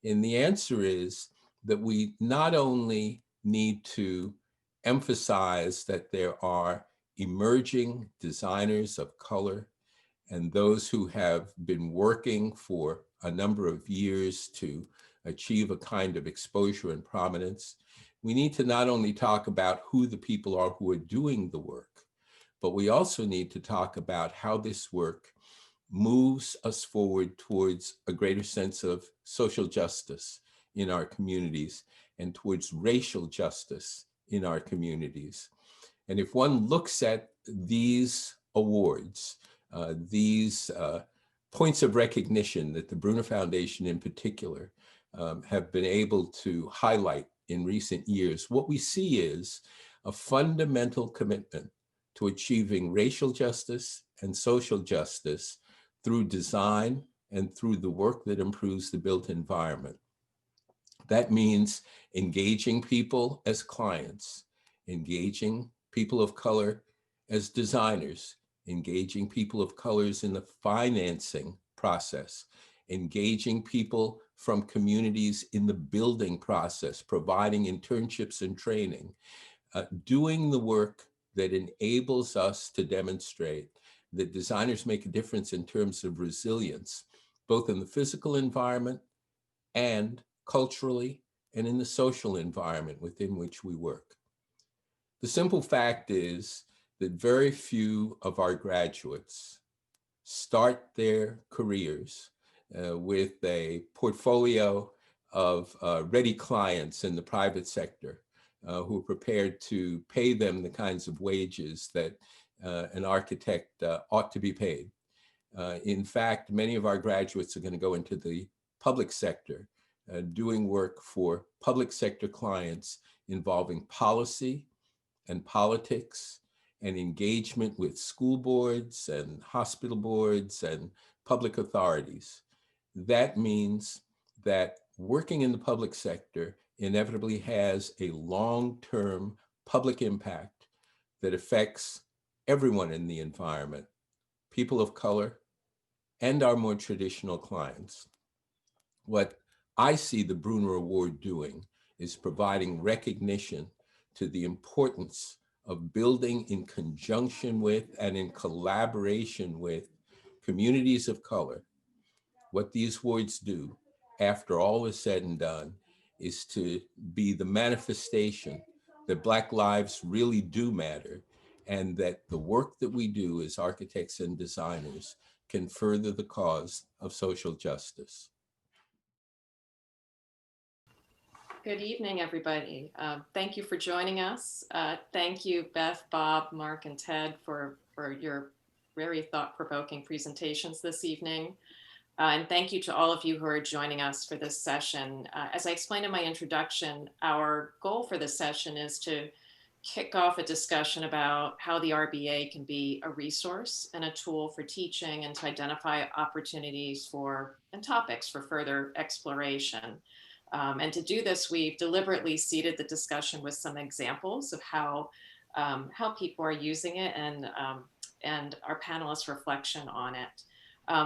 And the answer is that we not only need to emphasize that there are emerging designers of color and those who have been working for a number of years to achieve a kind of exposure and prominence. We need to not only talk about who the people are who are doing the work, but we also need to talk about how this work moves us forward towards a greater sense of social justice in our communities and towards racial justice in our communities. And if one looks at these awards, these points of recognition that the Bruner Foundation in particular have been able to highlight in recent years, what we see is a fundamental commitment to achieving racial justice and social justice through design and through the work that improves the built environment. That means engaging people as clients, engaging people of color as designers, engaging people of colors in the financing process, engaging people from communities in the building process, providing internships and training, doing the work that enables us to demonstrate that designers make a difference in terms of resilience, both in the physical environment and culturally and in the social environment within which we work. The simple fact is that very few of our graduates start their careers with a portfolio of ready clients in the private sector who are prepared to pay them the kinds of wages that an architect ought to be paid. In fact, many of our graduates are going to go into the public sector, doing work for public sector clients involving policy and politics and engagement with school boards and hospital boards and public authorities. That means that working in the public sector inevitably has a long-term public impact that affects everyone in the environment, people of color, and our more traditional clients. What I see the Bruner Award doing is providing recognition to the importance of building in conjunction with and in collaboration with communities of color. What these awards do, after all is said and done, is to be the manifestation that Black lives really do matter and that the work that we do as architects and designers can further the cause of social justice. Good evening, everybody. Thank you for joining us. Thank you, Beth, Bob, Mark, and Ted for your very thought-provoking presentations this evening. And thank you to all of you who are joining us for this session. As I explained in my introduction, our goal for this session is to kick off a discussion about how the RBA can be a resource and a tool for teaching and to identify opportunities for and topics for further exploration. And to do this, we've deliberately seeded the discussion with some examples of how people are using it and our panelists' reflection on it.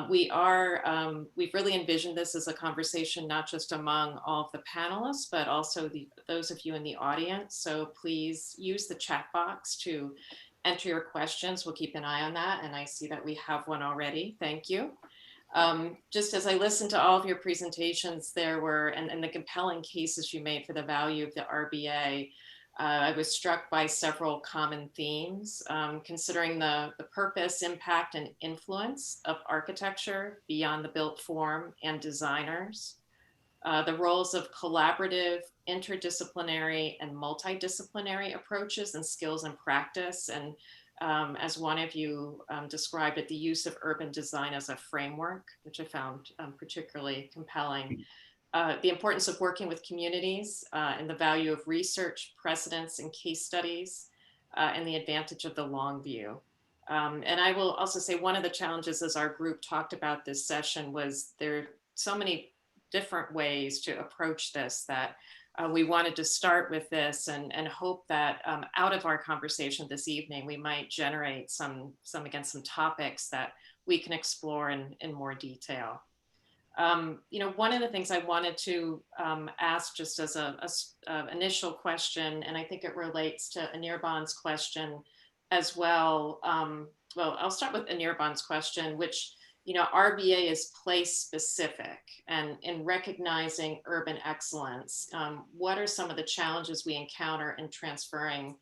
We've really envisioned this as a conversation, not just among all of the panelists, but also those of you in the audience. So please use the chat box to enter your questions. We'll keep an eye on that. And I see that we have one already. Thank you. Just as I listened to all of your presentations, there were, and the compelling cases you made for the value of the RBA, I was struck by several common themes, considering the purpose, impact, and influence of architecture beyond the built form and designers, the roles of collaborative, interdisciplinary, and multidisciplinary approaches and skills and practice, and as one of you described it, the use of urban design as a framework, which I found particularly compelling. The importance of working with communities and the value of research, precedents, and case studies, and the advantage of the long view. And I will also say one of the challenges as our group talked about this session was there are so many different ways to approach this that we wanted to start with this and hope that out of our conversation this evening, we might generate some topics that we can explore in more detail. One of the things I wanted to ask just as a initial question, and I think it relates to Anirban's question as well. Well, I'll start with Anirban's question, which, RBA is place specific, and in recognizing urban excellence, what are some of the challenges we encounter in transferring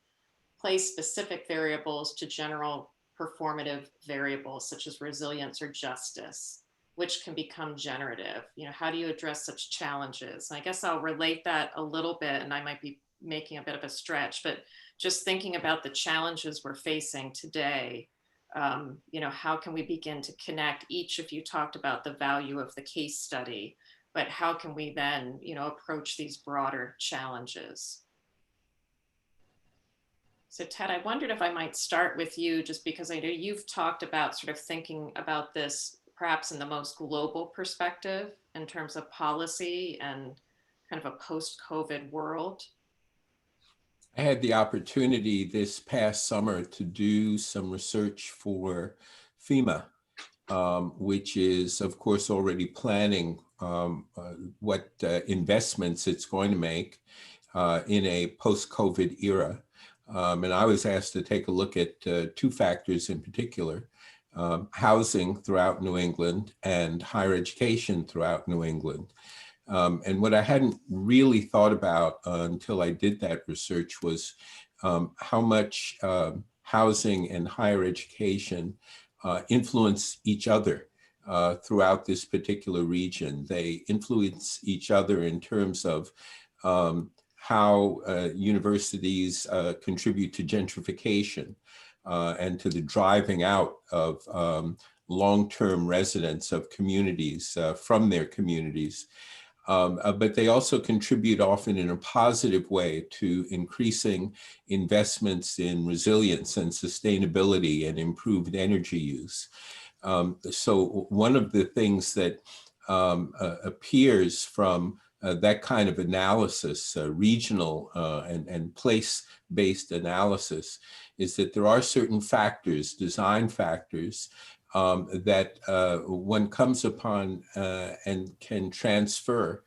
place specific variables to general performative variables such as resilience or justice, which can become generative? How do you address such challenges? And I guess I'll relate that a little bit, and I might be making a bit of a stretch, but just thinking about the challenges we're facing today, how can we begin to connect? Each of you talked about the value of the case study, but how can we then, approach these broader challenges? So Ted, I wondered if I might start with you, just because I know you've talked about sort of thinking about this perhaps in the most global perspective in terms of policy and kind of a post-COVID world. I had the opportunity this past summer to do some research for FEMA, which is, of course, already planning what investments it's going to make in a post-COVID era. And I was asked to take a look at two factors in particular: housing throughout New England and higher education throughout New England. And what I hadn't really thought about until I did that research was how much housing and higher education influence each other throughout this particular region. They influence each other in terms of how universities contribute to gentrification and to the driving out of long-term residents of communities from their communities. But they also contribute often in a positive way to increasing investments in resilience and sustainability and improved energy use. So one of the things that appears from that kind of analysis, regional and place-based analysis, is that there are certain factors, design factors, that one comes upon and can transfer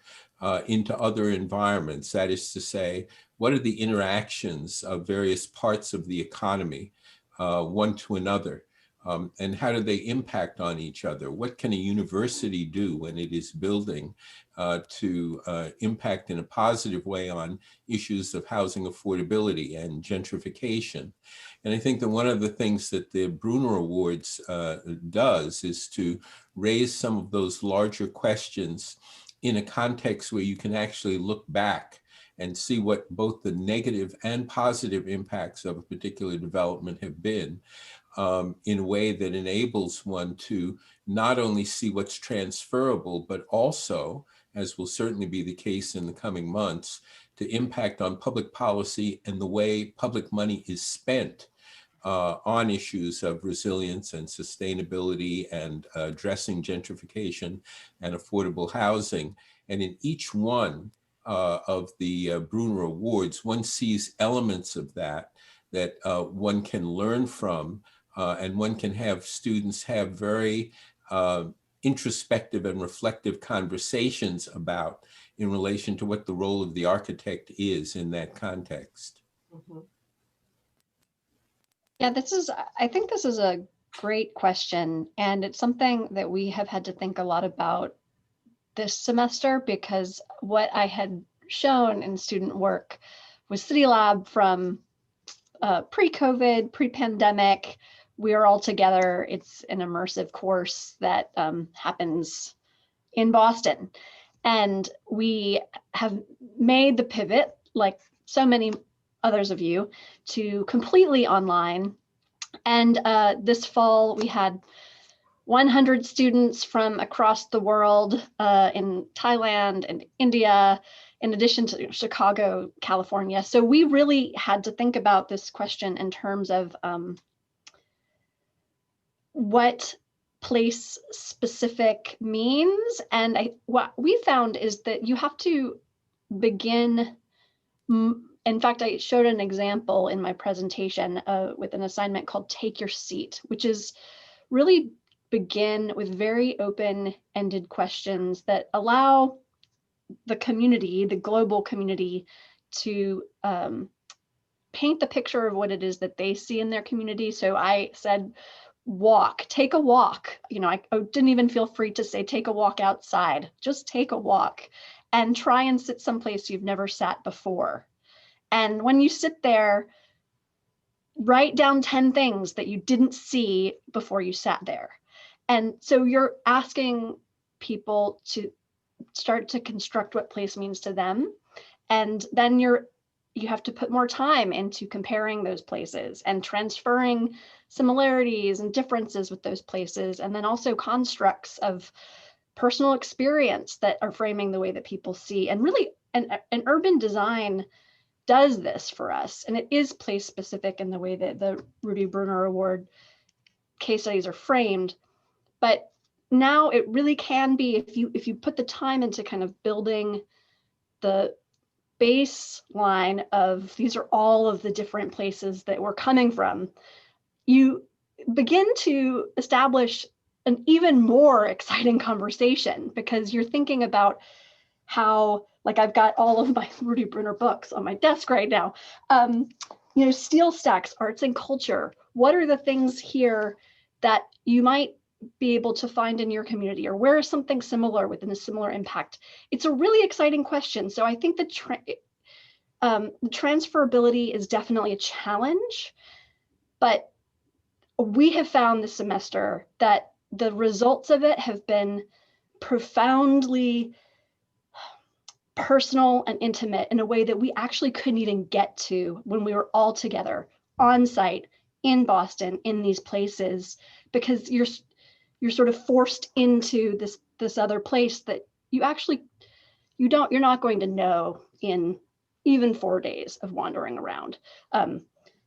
into other environments. That is to say, what are the interactions of various parts of the economy, one to another? And how do they impact on each other? What can a university do when it is building to impact in a positive way on issues of housing affordability and gentrification? And I think that one of the things that the Bruner Awards does is to raise some of those larger questions in a context where you can actually look back and see what both the negative and positive impacts of a particular development have been, in a way that enables one to not only see what's transferable, but also, as will certainly be the case in the coming months, to impact on public policy and the way public money is spent on issues of resilience and sustainability and addressing gentrification and affordable housing. And in each one of the Bruner Awards, one sees elements of that one can learn from, and one can have students have very introspective and reflective conversations about in relation to what the role of the architect is in that context. Mm-hmm. Yeah, I think this is a Great question. And it's something that we have had to think a lot about this semester, because what I had shown in student work was City Lab from pre-COVID, pre-pandemic. We are all together. It's an immersive course that happens in Boston. And we have made the pivot, like so many others of you, to completely online. And this fall, we had 100 students from across the world in Thailand and India, in addition to Chicago, California. So we really had to think about this question in terms of what place specific means. And what we found is that you have to begin. In fact, I showed an example in my presentation with an assignment called Take Your Seat, which is really begin with very open-ended questions that allow the community, the global community, to paint the picture of what it is that they see in their community. So I said, take a walk. You know, I didn't even feel free to say, take a walk outside, just take a walk and try and sit someplace you've never sat before. And when you sit there, write down 10 things that you didn't see before you sat there. And so you're asking people to start to construct what place means to them. And then you have to put more time into comparing those places and transferring similarities and differences with those places. And then also constructs of personal experience that are framing the way that people see. And really, an urban design does this for us. And it is place specific in the way that the Rudy Bruner Award case studies are framed. But now it really can be, if you put the time into kind of building the baseline of these are all of the different places that we're coming from, you begin to establish an even more exciting conversation, because you're thinking about how, like, I've got all of my Rudy Bruner books on my desk right now. You know, steel stacks, arts and culture. What are the things here that you might be able to find in your community, or where is something similar within a similar impact? It's a really exciting question. So I think the transferability is definitely a challenge, but we have found this semester that the results of it have been profoundly personal and intimate in a way that we actually couldn't even get to when we were all together on site in Boston, in these places, because you're sort of forced into this other place that you're not going to know in even 4 days of wandering around.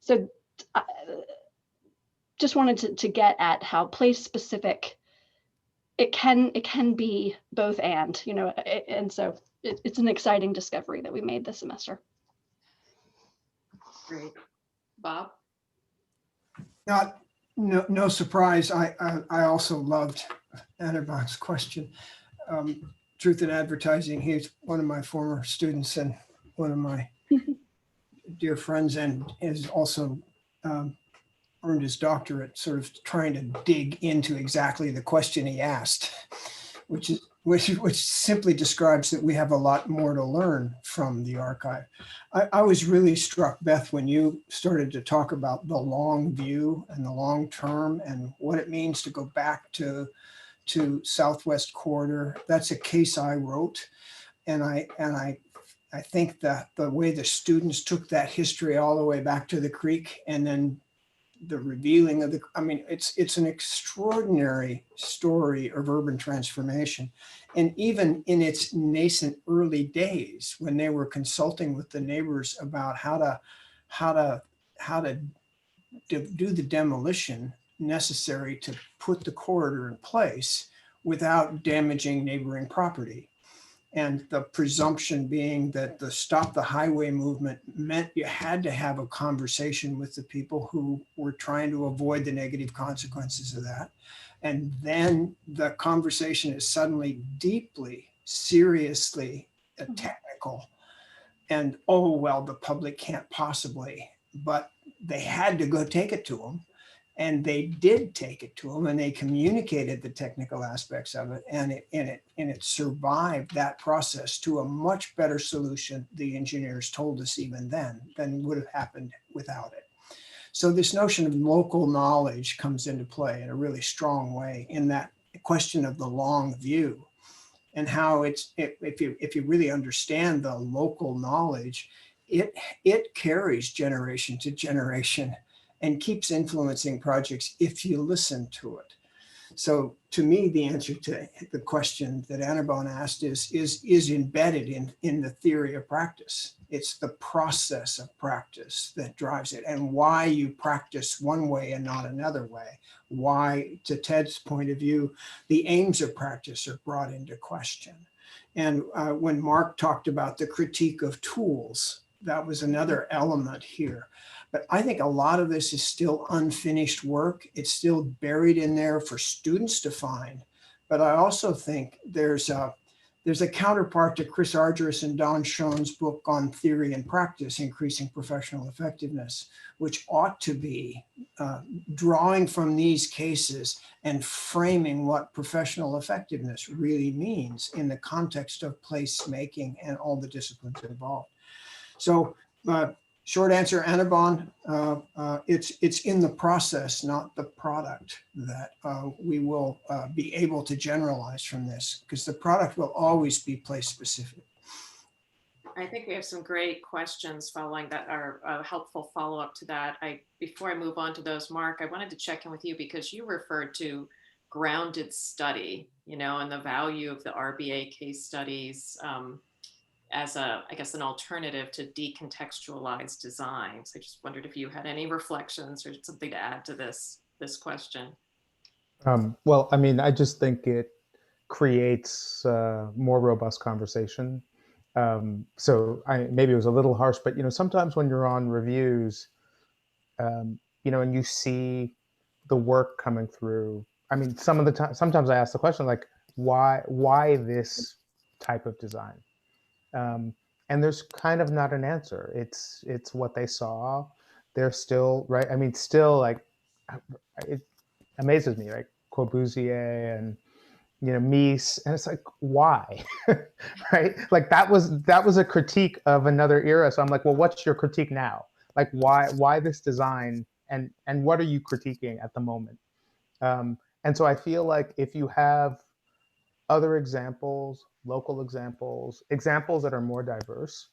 So I just wanted to get at how place specific it can be both, and, you know, and so it's an exciting discovery that we made this semester. Great. Bob? No surprise. I also loved Anirban's question. Truth in advertising. He's one of my former students and one of my dear friends, and is also earned his doctorate, sort of trying to dig into exactly the question he asked, which simply describes that we have a lot more to learn from the archive. I was really struck, Beth, when you started to talk about the long view and the long term and what it means to go back to Southwest Corridor. That's a case I wrote, and I think that the way the students took that history all the way back to the creek, and then the revealing of it's an extraordinary story of urban transformation. And even in its nascent early days, when they were consulting with the neighbors about how to do the demolition necessary to put the corridor in place without damaging neighboring property. And the presumption being that the Stop the Highway movement meant you had to have a conversation with the people who were trying to avoid the negative consequences of that. And then the conversation is suddenly deeply, seriously technical. And, oh, well, the public can't possibly, but they had to go take it to them. And they did take it to them, and they communicated the technical aspects of it, and it survived that process to a much better solution, the engineers told us even then, than would have happened without it. So this notion of local knowledge comes into play in a really strong way in that question of the long view, and how if you really understand the local knowledge, it carries generation to generation and keeps influencing projects if you listen to it. So to me, the answer to the question that Annabon asked is embedded in the theory of practice. It's the process of practice that drives it, and why you practice one way and not another way. Why, to Ted's point of view, the aims of practice are brought into question. And when Mark talked about the critique of tools, that was another element here. But I think a lot of this is still unfinished work. It's still buried in there for students to find. But I also think there's a counterpart to Chris Argyris and Don Schoen's book on theory and practice, increasing professional effectiveness, which ought to be drawing from these cases and framing what professional effectiveness really means in the context of placemaking and all the disciplines involved. So short answer, Annabon, it's in the process, not the product, that we will be able to generalize from this, because the product will always be place specific. I think we have some great questions following that are a helpful follow-up to that. Before I move on to those, Mark, I wanted to check in with you because you referred to grounded study, and the value of the RBA case studies as I guess, an alternative to decontextualized design. So I just wondered if you had any reflections or something to add to this question. Well, I mean, I just think it creates more robust conversation. So maybe it was a little harsh, but sometimes when you're on reviews, and you see the work coming through. I mean, sometimes I ask the question like, why this type of design? And there's kind of not an answer. It's what they saw. They're still right. I mean, still like it amazes me, like Corbusier and Mies, and it's like, why? Right? Like that was a critique of another era. So I'm like, well, what's your critique now? Like why this design, and what are you critiquing at the moment? And so I feel like if you have other examples, local examples that are more diverse,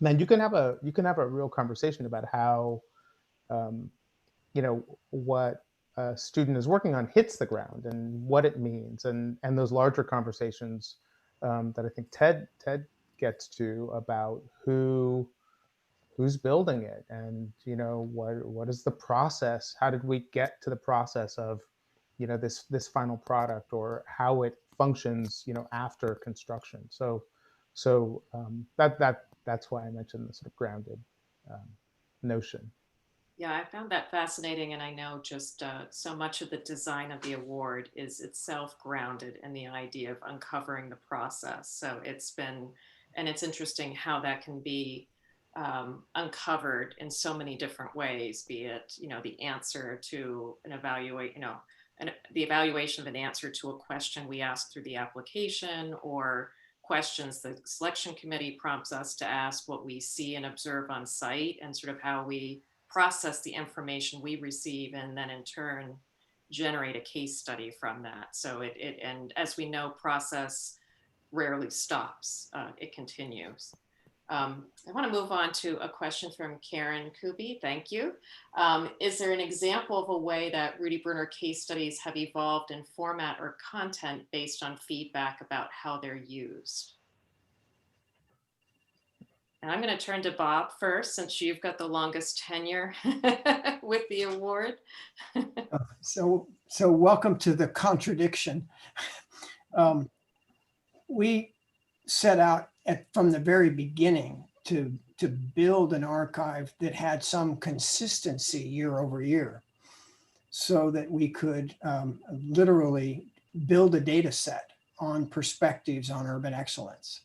then you can have a real conversation about how what a student is working on hits the ground and what it means, and those larger conversations that I think Ted gets to about who's building it, and what is the process? How did we get to the process of this final product, or how it functions after construction? So that's why I mentioned the sort of grounded notion. Yeah, I found that fascinating, and I know just so much of the design of the award is itself grounded in the idea of uncovering the process. So it's interesting how that can be uncovered in so many different ways, be it the answer to the evaluation of an answer to a question we ask through the application, or questions the selection committee prompts us to ask, what we see and observe on site, and sort of how we process the information we receive, and then in turn generate a case study from that. So and as we know, process rarely stops, it continues. I want to move on to a question from Karen Kuby. Thank you. Is there an example of a way that Rudy Bruner case studies have evolved in format or content based on feedback about how they're used? And I'm going to turn to Bob first, since you've got the longest tenure with the award. So welcome to the contradiction. We set out from the very beginning to build an archive that had some consistency year over year, so that we could literally build a data set on perspectives on urban excellence.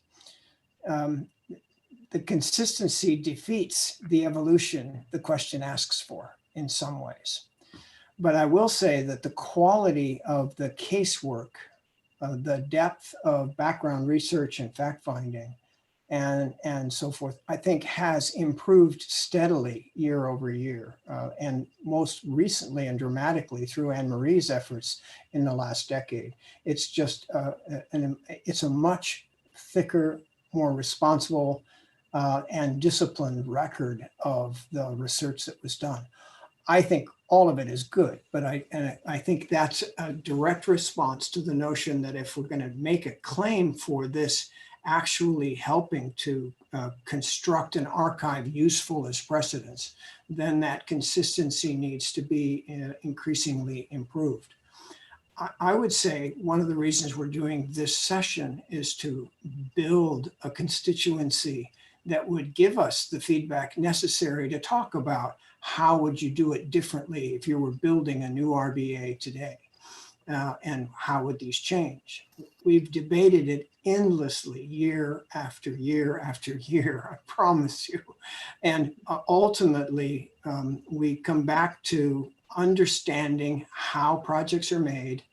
The consistency defeats the evolution the question asks for in some ways. But I will say that the quality of the casework, the depth of background research and fact finding, and so forth, I think has improved steadily year over year, and most recently and dramatically through Anne Marie's efforts in the last decade. It's just it's a much thicker, more responsible and disciplined record of the research that was done. I think all of it is good, but I think that's a direct response to the notion that if we're going to make a claim for this actually helping to construct an archive useful as precedents, then that consistency needs to be increasingly improved. I would say one of the reasons we're doing this session is to build a constituency that would give us the feedback necessary to talk about how would you do it differently if you were building a new RBA today, and how would these change? We've debated it endlessly year after year after year, I promise you. And ultimately, we come back to understanding how projects are made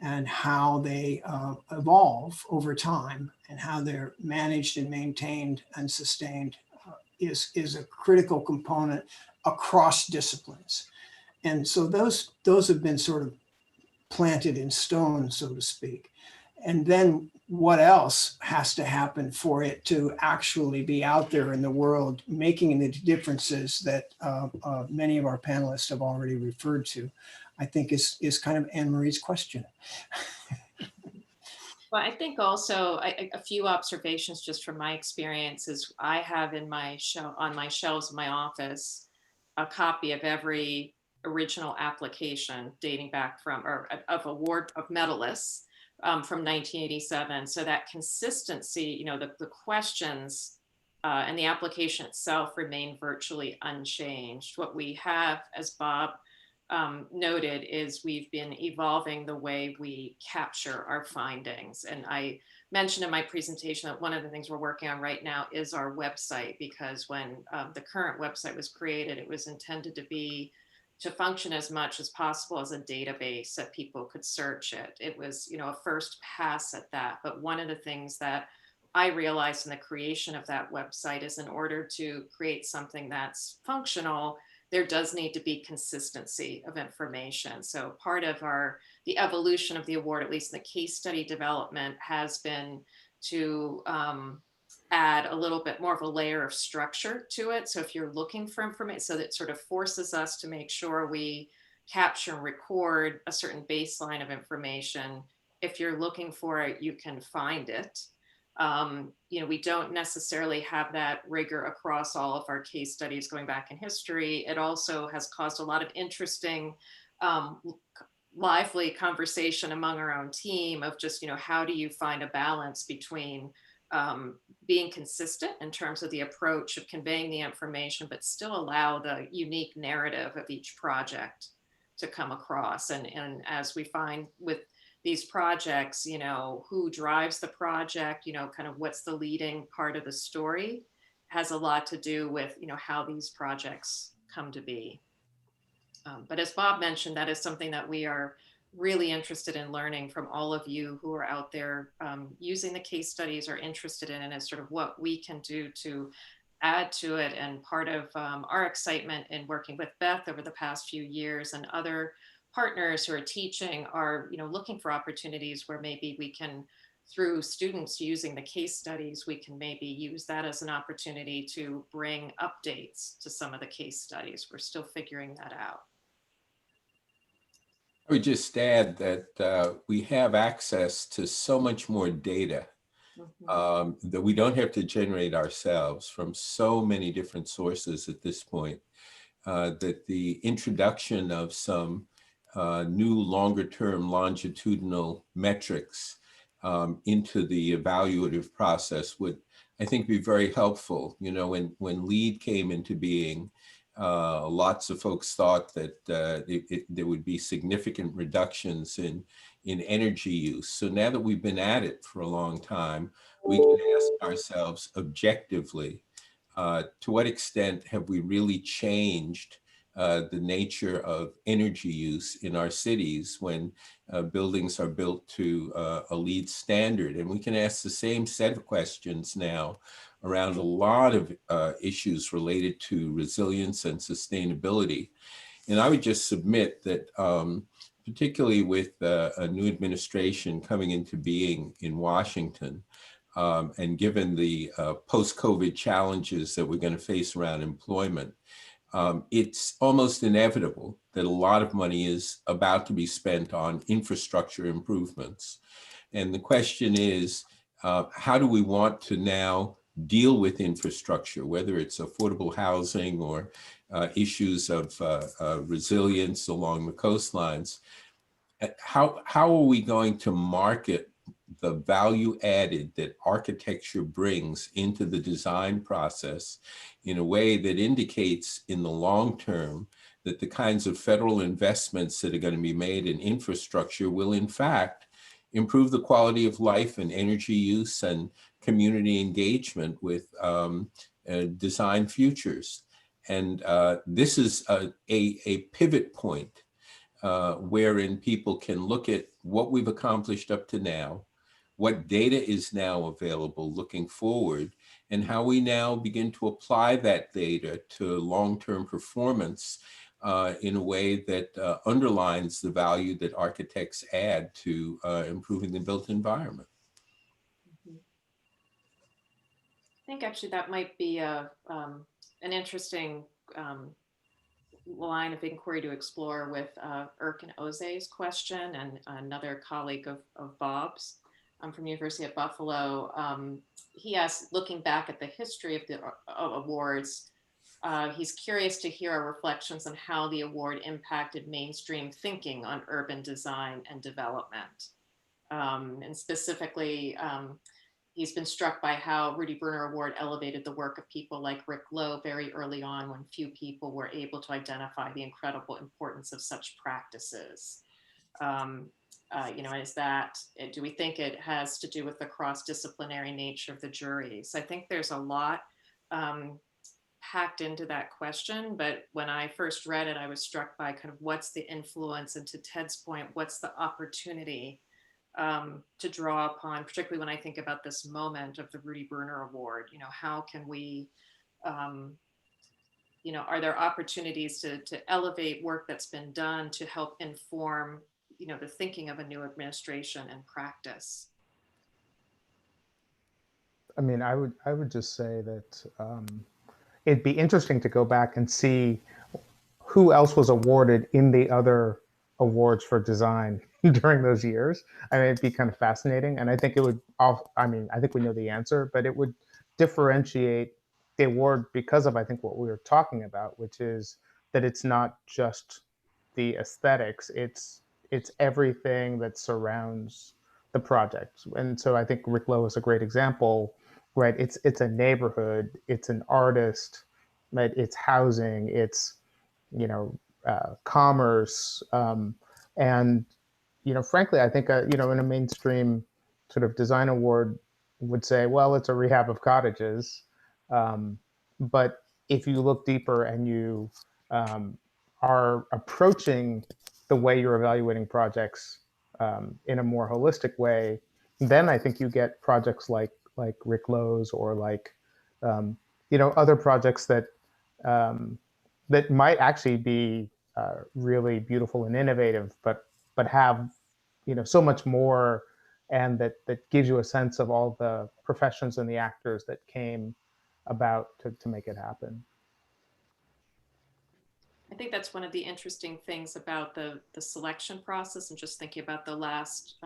and how they evolve over time, and how they're managed and maintained and sustained is a critical component across disciplines. And so those have been sort of planted in stone, so to speak. And then what else has to happen for it to actually be out there in the world, making the differences that many of our panelists have already referred to, I think is kind of Anne Marie's question. Well, I think also a few observations just from my experience is I have on my shelves in my office a copy of every original application dating back from, or of award of medalists from 1987. So that consistency, the questions and the application itself remain virtually unchanged. What we have, as Bob noted, is we've been evolving the way we capture our findings. And I mentioned in my presentation that one of the things we're working on right now is our website, because when the current website was created, it was intended to function as much as possible as a database that people could search it. It was, a first pass at that. But one of the things that I realized in the creation of that website is, in order to create something that's functional, there does need to be consistency of information. So part of the evolution of the award, at least in the case study development, has been to add a little bit more of a layer of structure to it. So if you're looking for information, so that sort of forces us to make sure we capture and record a certain baseline of information. If you're looking for it, you can find it. We don't necessarily have that rigor across all of our case studies going back in history. It also has caused a lot of interesting, lively conversation among our own team of just, how do you find a balance between being consistent in terms of the approach of conveying the information, but still allow the unique narrative of each project to come across. And as we find with these projects, who drives the project, kind of what's the leading part of the story, has a lot to do with, how these projects come to be. But as Bob mentioned, that is something that we are really interested in learning from all of you who are out there using the case studies, or interested in it, as sort of what we can do to add to it. And part of our excitement in working with Beth over the past few years, and other partners who are teaching, are looking for opportunities where maybe we can, through students using the case studies, we can maybe use that as an opportunity to bring updates to some of the case studies. We're still figuring that out. I would just add that we have access to so much more data that we don't have to generate ourselves from so many different sources at this point, that the introduction of some new longer-term longitudinal metrics into the evaluative process would, I think, be very helpful. When LEAD came into being, lots of folks thought that there would be significant reductions in energy use. So now that we've been at it for a long time, we can ask ourselves objectively, to what extent have we really changed the nature of energy use in our cities when buildings are built to a LEED standard. And we can ask the same set of questions now around a lot of issues related to resilience and sustainability. And I would just submit that particularly with a new administration coming into being in Washington, and given the post-COVID challenges that we're going to face around employment, it's almost inevitable that a lot of money is about to be spent on infrastructure improvements. And the question is, how do we want to now deal with infrastructure, whether it's affordable housing or issues of resilience along the coastlines? How are we going to market the value added that architecture brings into the design process in a way that indicates in the long term that the kinds of federal investments that are going to be made in infrastructure will in fact improve the quality of life and energy use and community engagement with design futures? And this is a pivot point wherein people can look at what we've accomplished up to now, what data is now available looking forward, and how we now begin to apply that data to long-term performance in a way that underlines the value that architects add to improving the built environment. I think actually that might be an interesting line of inquiry to explore with Erkin Oze's question and another colleague of Bob's from the University of Buffalo. He asked, looking back at the history of the awards, he's curious to hear our reflections on how the award impacted mainstream thinking on urban design and development. And specifically, he's been struck by how Rudy Bruner Award elevated the work of people like Rick Lowe very early on when few people were able to identify the incredible importance of such practices. Do we think it has to do with the cross-disciplinary nature of the juries? I think there's a lot packed into that question, but when I first read it, I was struck by kind of what's the influence, and to Ted's point, what's the opportunity to draw upon, particularly when I think about this moment of the Rudy Bruner Award. How can we, are there opportunities to elevate work that's been done to help inform, the thinking of a new administration and practice? I mean, I would just say that it'd be interesting to go back and see who else was awarded in the other awards for design during those years. I mean, it'd be kind of fascinating. And I think it would, I think we know the answer, but it would differentiate the award because of, I think, what we were talking about, which is that it's not just the aesthetics, it's everything that surrounds the project. And so I think Rick Lowe is a great example, right? It's a neighborhood, it's an artist, right? It's housing, it's, commerce, and frankly, I think in a mainstream sort of design award would say, well, it's a rehab of cottages, but if you look deeper and you are approaching the way you're evaluating projects in a more holistic way, then I think you get projects like Rick Lowe's or like other projects that that might actually be really beautiful and innovative, but have so much more, and that gives you a sense of all the professions and the actors that came about to make it happen. I think that's one of the interesting things about the selection process, and just thinking about the last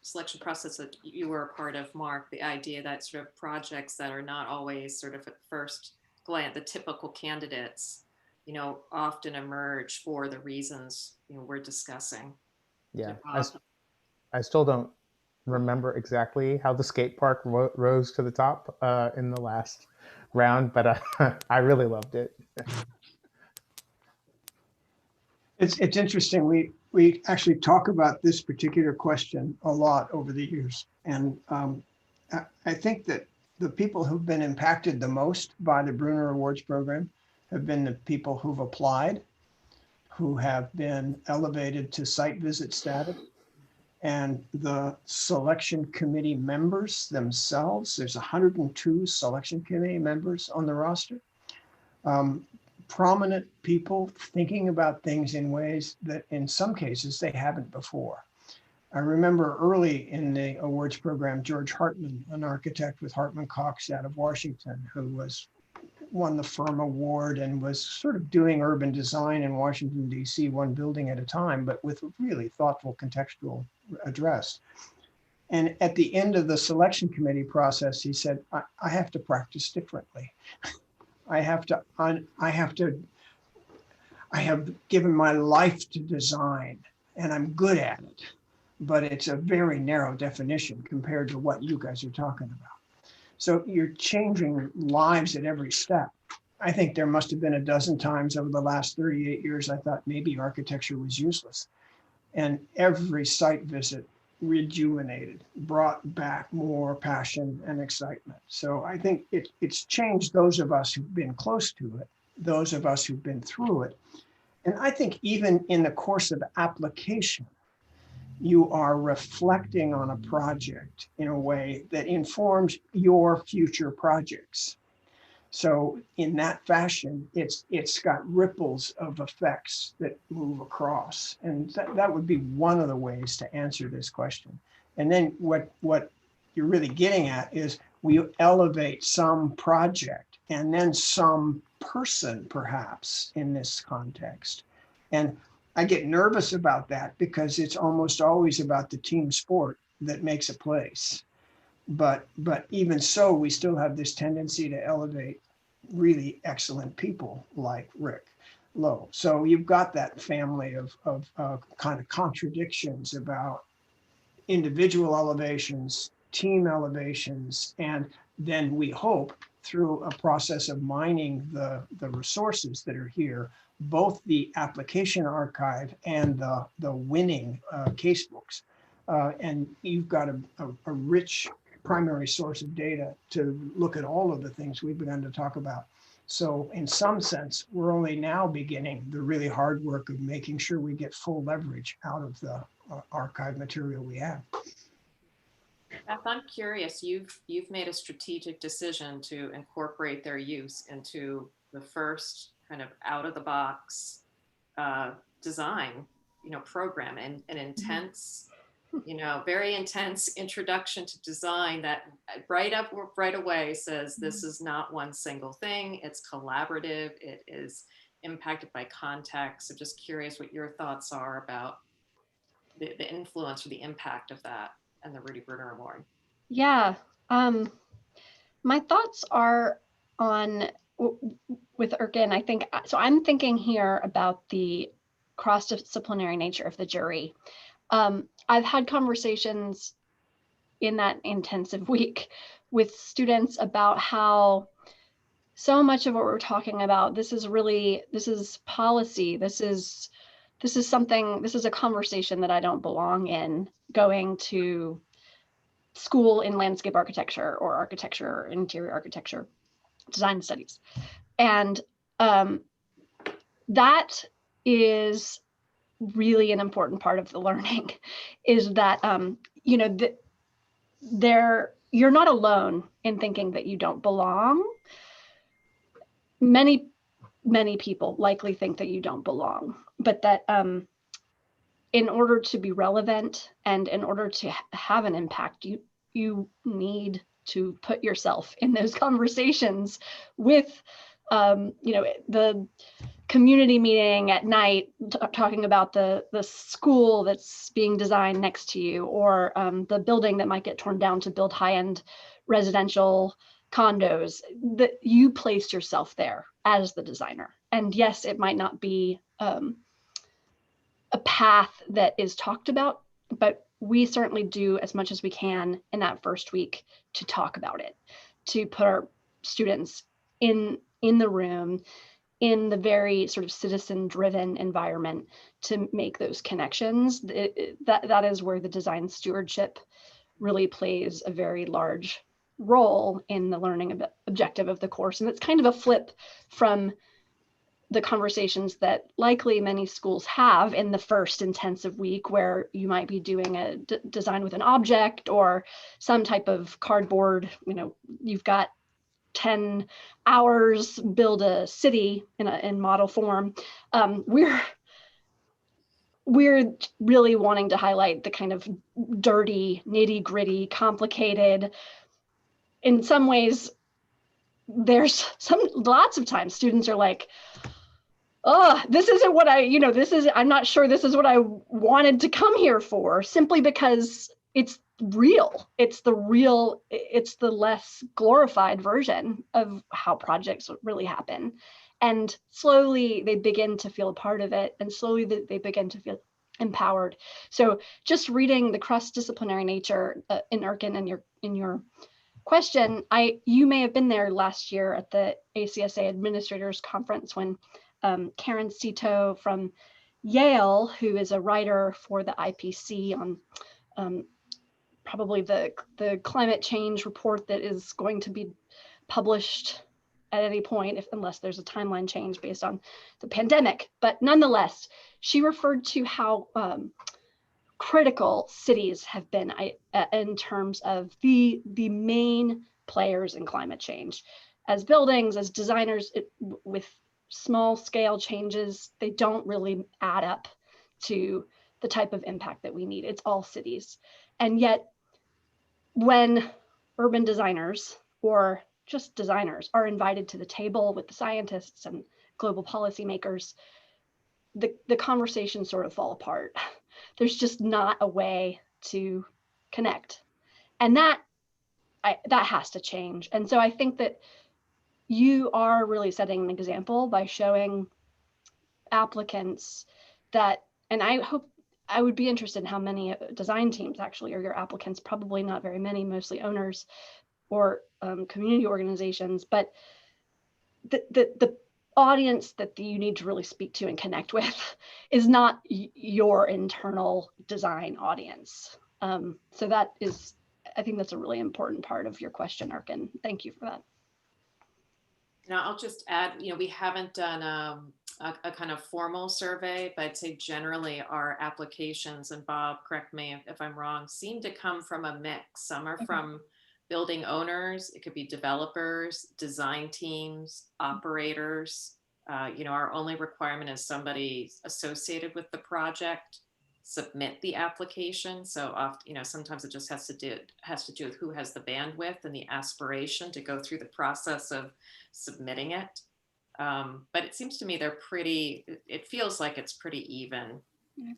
selection process that you were a part of, Mark, the idea that sort of projects that are not always sort of at first glance the typical candidates, often emerge for the reasons we're discussing. Yeah, I still don't remember exactly how the skate park rose to the top in the last round, but I really loved it. It's interesting. We actually talk about this particular question a lot over the years, and I think that the people who've been impacted the most by the Bruner Awards program have been the people who've applied who have been elevated to site visit status, and the selection committee members themselves. There's 102 selection committee members on the roster. Prominent people thinking about things in ways that in some cases they haven't before. I remember early in the awards program, George Hartman, an architect with Hartman Cox out of Washington, who won the firm award and was sort of doing urban design in Washington, D.C., one building at a time, but with really thoughtful contextual address. And at the end of the selection committee process, he said, I have to practice differently. I have given my life to design and I'm good at it, but it's a very narrow definition compared to what you guys are talking about. So you're changing lives at every step. I think there must have been a dozen times over the last 38 years I thought maybe architecture was useless. And every site visit rejuvenated, brought back more passion and excitement. So I think it's changed those of us who've been close to it, those of us who've been through it. And I think even in the course of application, you are reflecting on a project in a way that informs your future projects. So in that fashion, it's got ripples of effects that move across. And that would be one of the ways to answer this question. And then what you're really getting at is we elevate some project and then some person perhaps in this context. And I get nervous about that because it's almost always about the team sport that makes a place. But even so, we still have this tendency to elevate really excellent people like Rick Lowe. So you've got that family of kind of contradictions about individual elevations, team elevations, and then we hope through a process of mining the resources that are here, both the application archive and the winning casebooks. And you've got a rich primary source of data to look at all of the things we've begun to talk about. So in some sense, we're only now beginning the really hard work of making sure we get full leverage out of the archive material we have. Beth, I'm curious, you've made a strategic decision to incorporate their use into the first kind of out of the box design, program, and an intense, very intense introduction to design that right away says this is not one single thing, it's collaborative, it is impacted by context. So just curious what your thoughts are about the influence or the impact of that and the Rudy Bruner Award. Yeah, my thoughts are on with Erkin. I think so. I'm thinking here about the cross-disciplinary nature of the jury. I've had conversations in that intensive week with students about how so much of what we're talking about, this is policy. This is a conversation that I don't belong in, going to school in landscape architecture or architecture or interior architecture, design studies. And that is really an important part of the learning, is that, you're not alone in thinking that you don't belong. Many people likely think that you don't belong, but that in order to be relevant and in order to have an impact, you need to put yourself in those conversations with, the community meeting at night, talking about the school that's being designed next to you, or the building that might get torn down to build high-end residential condos. That you placed yourself there as the designer. And yes, it might not be a path that is talked about, but we certainly do as much as we can in that first week to talk about it, to put our students in the room, in the very sort of citizen-driven environment, to make those connections. That is where the design stewardship really plays a very large role in the learning objective of the course. And it's kind of a flip from the conversations that likely many schools have in the first intensive week, where you might be doing a design with an object or some type of cardboard, you've got 10 hours, build a city in model form. We're really wanting to highlight the kind of dirty, nitty-gritty, complicated. In some ways, there's lots of times students are like, oh, this isn't what I'm not sure this is what I wanted to come here for, simply because it's real. It's the less glorified version of how projects really happen. And slowly they begin to feel a part of it, and slowly they begin to feel empowered. So just reading the cross-disciplinary nature in Erkin and in your question, you may have been there last year at the ACSA Administrators Conference when Karen Sito from Yale, who is a writer for the IPC on probably the climate change report that is going to be published at any point, unless there's a timeline change based on the pandemic. But nonetheless, she referred to how critical cities have been in terms of the main players in climate change. As buildings, as designers, with small scale changes, they don't really add up to the type of impact that we need. It's all cities. And yet, when urban designers or just designers are invited to the table with the scientists and global policymakers, the conversations sort of fall apart. There's just not a way to connect. And that has to change. And so I think that you are really setting an example by showing applicants that, and I would be interested in how many design teams actually are your applicants, probably not very many, mostly owners or community organizations, but the audience that you need to really speak to and connect with is not your internal design audience. So that is, I think that's a really important part of your question, Erkin. Thank you for that. Now, I'll just add, we haven't done a kind of formal survey, but I'd say generally our applications, and Bob, correct me if I'm wrong, seem to come from a mix. Some are from building owners, it could be developers, design teams, operators. Our only requirement is somebody associated with the project submit the application. So often, sometimes it just has to do with who has the bandwidth and the aspiration to go through the process of submitting it. But it seems to me it feels like it's pretty even. Yeah.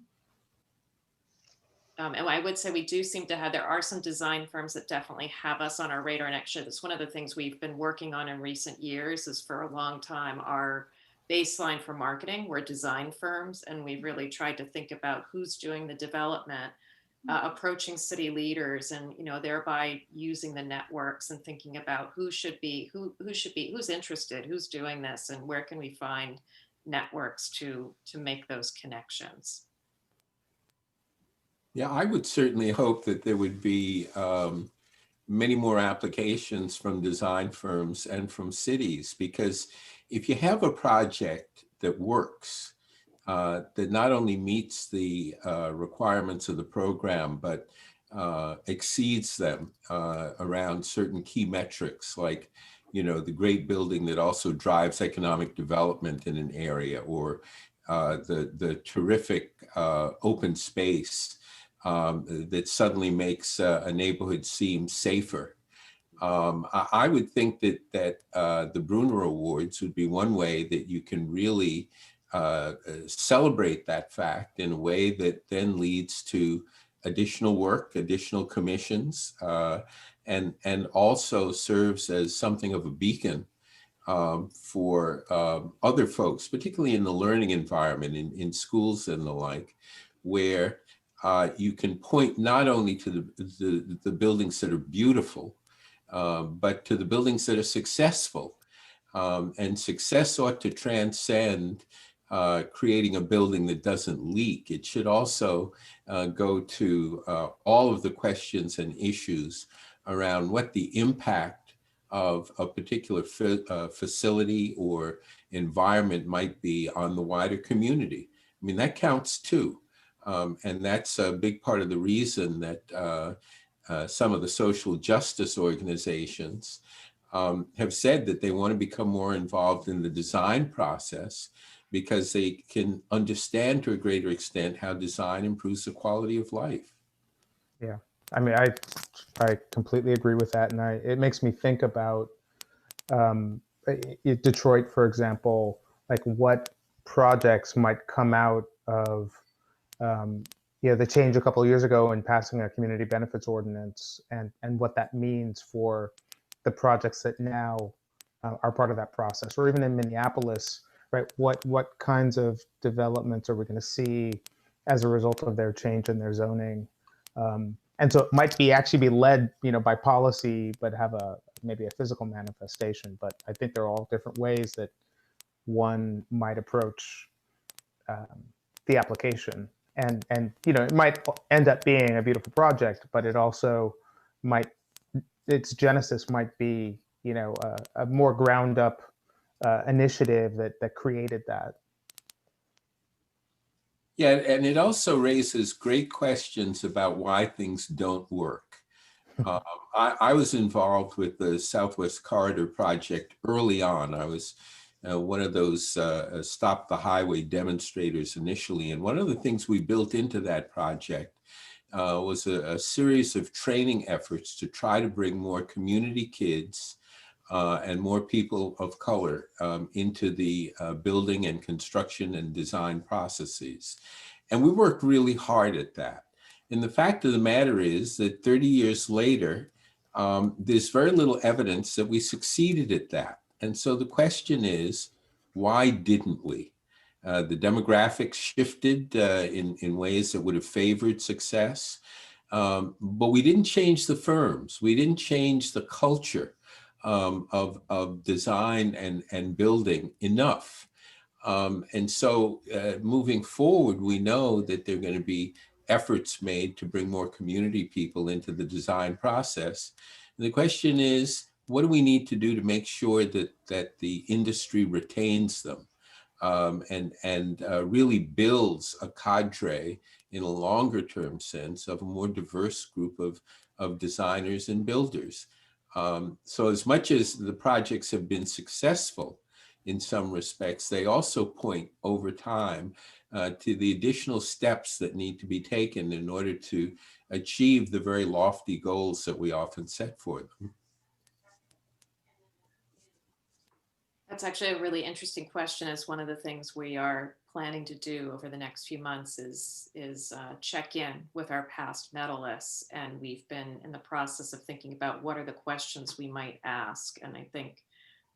And I would say we do seem to there are some design firms that definitely have us on our radar. And actually, that's one of the things we've been working on in recent years is for a long time, our baseline for marketing were design firms. And we've really tried to think about who's doing the development, approaching city leaders, and, thereby using the networks and thinking about who's interested, who's doing this, and where can we find networks to make those connections. Yeah, I would certainly hope that there would be many more applications from design firms and from cities, because if you have a project that works, that not only meets the requirements of the program, but exceeds them around certain key metrics, like, the great building that also drives economic development in an area, or the terrific open space that suddenly makes a neighborhood seem safer. I would think that the Bruner Awards would be one way that you can really celebrate that fact in a way that then leads to additional work, additional commissions, and also serves as something of a beacon for other folks, particularly in the learning environment, in schools and the like, where you can point not only to the buildings that are beautiful, but to the buildings that are successful. And success ought to transcend creating a building that doesn't leak. It should also go to all of the questions and issues around what the impact of a particular facility or environment might be on the wider community. I mean, that counts too. And that's a big part of the reason that some of the social justice organizations have said that they want to become more involved in the design process, because they can understand to a greater extent how design improves the quality of life. Yeah, I mean, I completely agree with that, and it makes me think about Detroit, for example, like what projects might come out of the change a couple of years ago in passing a community benefits ordinance, and what that means for the projects that now are part of that process, or even in Minneapolis, right? What kinds of developments are we going to see as a result of their change in their zoning? And so it might actually be led, by policy, but have maybe a physical manifestation. But I think there are all different ways that one might approach the application, and it might end up being a beautiful project, but it also its genesis might be a more ground up initiative that created that. Yeah, and it also raises great questions about why things don't work. I was involved with the Southwest Corridor project early on. I was one of those Stop the Highway demonstrators initially. And one of the things we built into that project was a series of training efforts to try to bring more community kids and more people of color into the building and construction and design processes. And we worked really hard at that. And the fact of the matter is that 30 years later, there's very little evidence that we succeeded at that. And so the question is, why didn't we? The demographics shifted in ways that would have favored success, but we didn't change the firms. We didn't change the culture of design and building enough. And so moving forward, we know that there are going to be efforts made to bring more community people into the design process. And the question is, what do we need to do to make sure that the industry retains them and really builds a cadre in a longer term sense of a more diverse group of designers and builders? So as much as the projects have been successful in some respects, they also point over time to the additional steps that need to be taken in order to achieve the very lofty goals that we often set for them. That's actually a really interesting question. As one of the things we are planning to do over the next few months is check in with our past medalists. And we've been in the process of thinking about what are the questions we might ask. And I think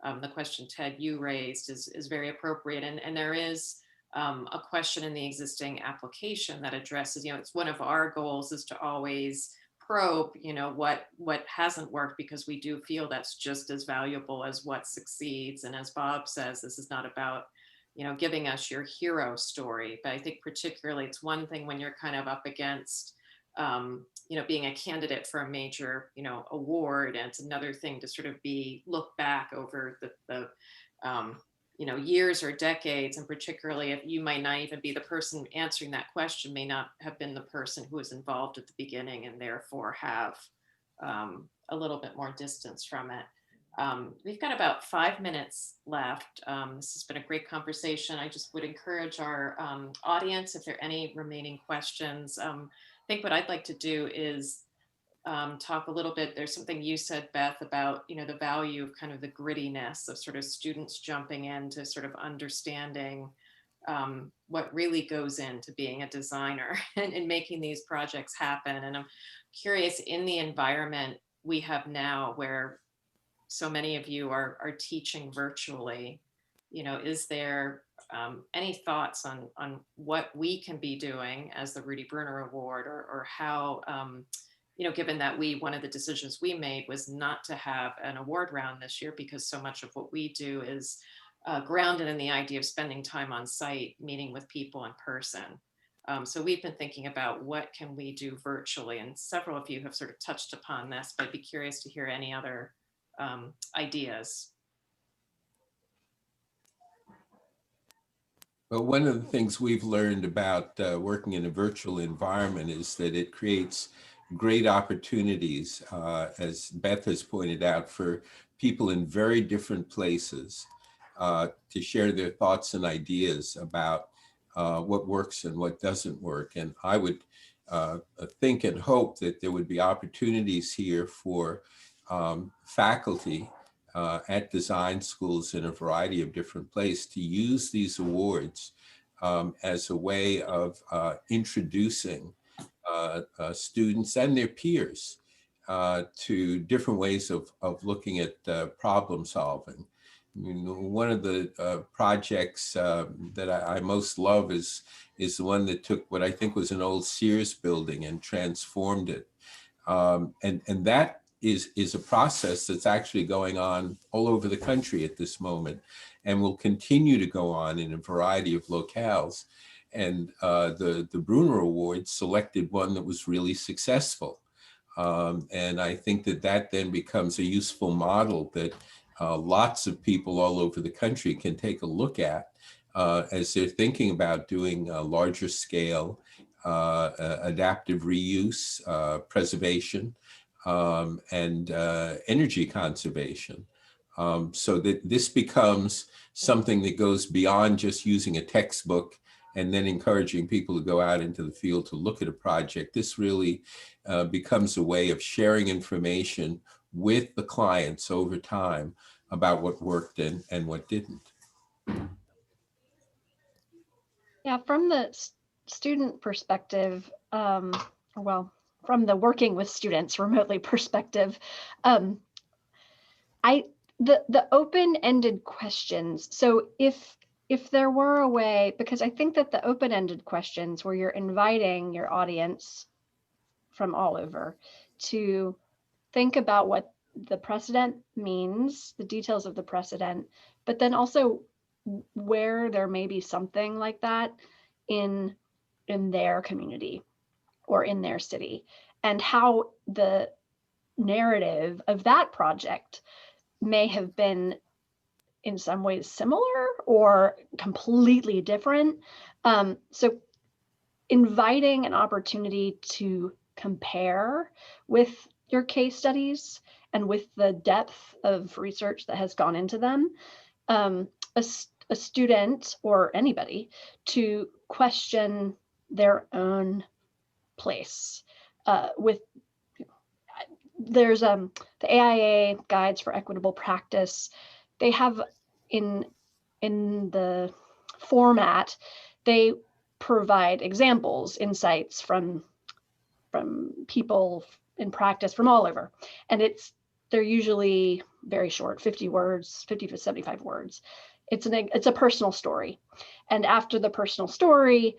the question, Ted, you raised is very appropriate. And there is a question in the existing application that addresses, it's one of our goals is to always probe, what hasn't worked, because we do feel that's just as valuable as what succeeds. And as Bob says, this is not about, giving us your hero story, but I think particularly it's one thing when you're kind of up against, being a candidate for a major, award, and it's another thing to sort of look back over the years or decades, and particularly if you might not even be the person answering that question, may not have been the person who was involved at the beginning, and therefore have a little bit more distance from it. We've got about 5 minutes left. This has been a great conversation. I just would encourage our audience, if there are any remaining questions. I think what I'd like to do is talk a little bit. There's something you said, Beth, about the value of kind of the grittiness of sort of students jumping into sort of understanding what really goes into being a designer and making these projects happen. And I'm curious, in the environment we have now, where so many of you are teaching virtually, is there any thoughts on what we can be doing as the Rudy Bruner Award, or how, given that one of the decisions we made was not to have an award round this year, because so much of what we do is grounded in the idea of spending time on site, meeting with people in person. So we've been thinking about what can we do virtually, and several of you have sort of touched upon this, but I'd be curious to hear any other ideas. Well, one of the things we've learned about working in a virtual environment is that it creates great opportunities, as Beth has pointed out, for people in very different places to share their thoughts and ideas about what works and what doesn't work. And I would think and hope that there would be opportunities here for faculty at design schools in a variety of different places to use these awards as a way of introducing students and their peers to different ways of looking at problem solving. I mean, one of the projects that I most love is the one that took what I think was an old Sears building and transformed it. And that is a process that's actually going on all over the country at this moment and will continue to go on in a variety of locales. And the Bruner Award selected one that was really successful. And I think that that then becomes a useful model that lots of people all over the country can take a look at as they're thinking about doing a larger scale adaptive reuse, preservation, and energy conservation. So that this becomes something that goes beyond just using a textbook and then encouraging people to go out into the field to look at a project. This really becomes a way of sharing information with the clients over time about what worked and what didn't. Yeah, from the student perspective, well, from the working with students remotely perspective, the open-ended questions. So if there were a way, because I think that the open-ended questions where you're inviting your audience from all over to think about what the precedent means, the details of the precedent, but then also where there may be something like that in their community or in their city, and how the narrative of that project may have been in some ways similar or completely different. So inviting an opportunity to compare with your case studies and with the depth of research that has gone into them, a student or anybody to question their own place with there's the AIA guides for equitable practice. They have in the format, they provide examples, insights from people in practice from all over, and they're usually very short, 50 words, 50 to 75 words. It's a personal story, and after the personal story,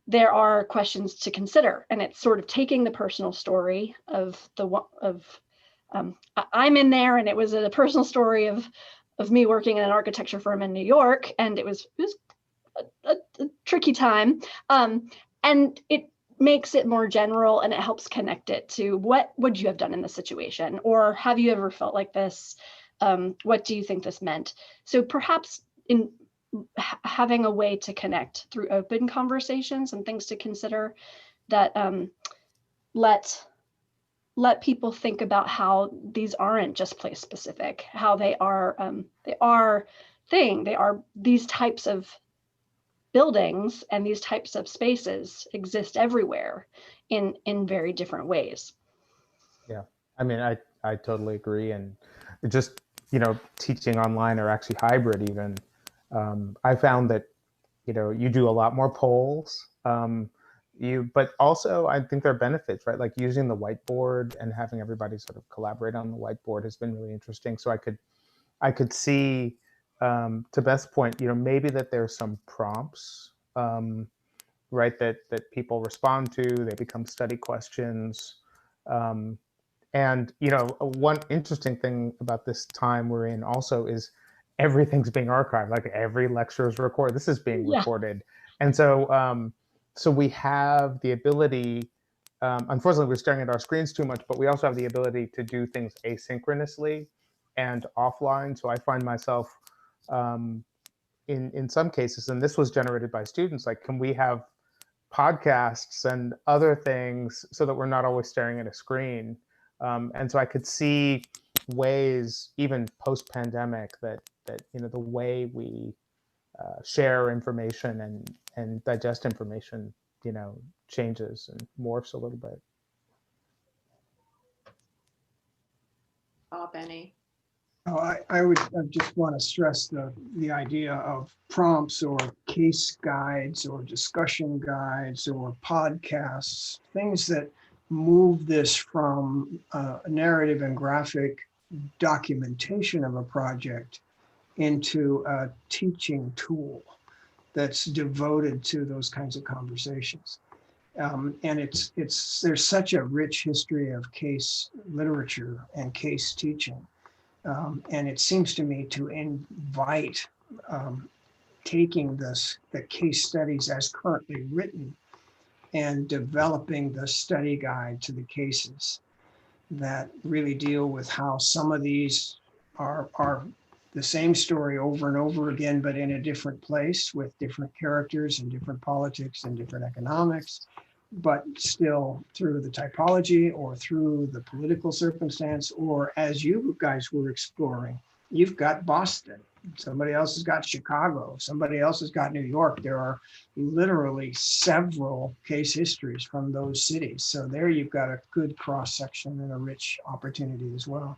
there are questions to consider, and it's sort of taking the personal story of I'm in there, and it was a personal story of me working in an architecture firm in New York, and it was a tricky time, and it makes it more general, and it helps connect it to what would you have done in this situation, or have you ever felt like this? What do you think this meant? So perhaps in having a way to connect through open conversations and things to consider that let people think about how these aren't just place specific, how they are these types of buildings and these types of spaces exist everywhere in very different ways. Yeah, I mean, I totally agree. And just, teaching online or actually hybrid even, I found that, you do a lot more polls, but also I think there are benefits, right? Like using the whiteboard and having everybody sort of collaborate on the whiteboard has been really interesting. So I could see, to Beth's point, maybe that there's some prompts, right, that people respond to, they become study questions. And, one interesting thing about this time we're in also is everything's being archived, like every lecture is recorded. This is being recorded. And so, so we have the ability, unfortunately, we're staring at our screens too much, but we also have the ability to do things asynchronously and offline. So I find myself, in some cases, and this was generated by students, like, can we have podcasts and other things so that we're not always staring at a screen? And so I could see ways, even post-pandemic, that the way we share information and digest information, changes and morphs a little bit. Bob, any? Oh, I would just want to stress the idea of prompts or case guides or discussion guides or podcasts, things that move this from a narrative and graphic documentation of a project into a teaching tool that's devoted to those kinds of conversations. And there's such a rich history of case literature and case teaching. And it seems to me to invite taking the case studies as currently written and developing the study guide to the cases that really deal with how some of these are the same story over and over again, but in a different place with different characters and different politics and different economics, but still through the typology or through the political circumstance, or as you guys were exploring, you've got Boston, somebody else has got Chicago, somebody else has got New York. There are literally several case histories from those cities. So there you've got a good cross-section and a rich opportunity as well.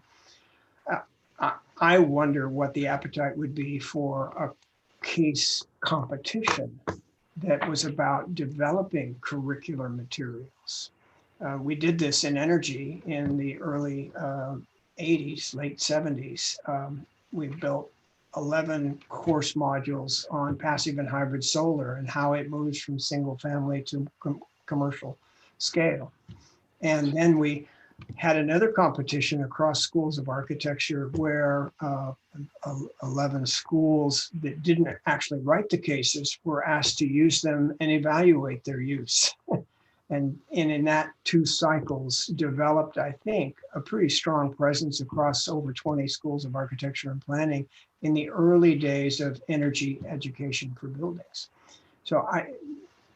I wonder what the appetite would be for a case competition that was about developing curricular materials. We did this in energy in the early 80s, late 70s. We built 11 course modules on passive and hybrid solar and how it moves from single family to commercial scale. And then we had another competition across schools of architecture where 11 schools that didn't actually write the cases were asked to use them and evaluate their use. And in that 2 cycles developed, I think, a pretty strong presence across over 20 schools of architecture and planning in the early days of energy education for buildings. So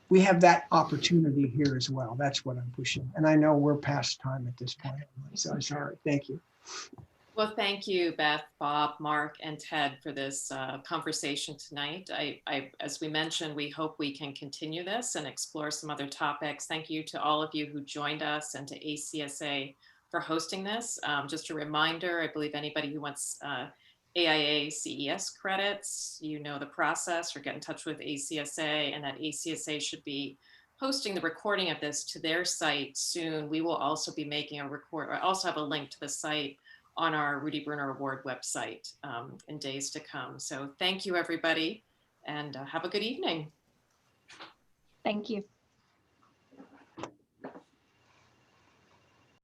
we have that opportunity here as well. That's what I'm pushing. And I know we're past time at this point, so I'm sorry. Thank you. Well, thank you, Beth, Bob, Mark, and Ted for this conversation tonight. As we mentioned, we hope we can continue this and explore some other topics. Thank you to all of you who joined us and to ACSA for hosting this. Just a reminder, I believe anybody who wants AIA CES credits, you know the process, or get in touch with ACSA, and that ACSA should be posting the recording of this to their site soon. We will also be making a record, I also have a link to the site on our Rudy Bruner Award website in days to come. So thank you, everybody, and have a good evening. Thank you.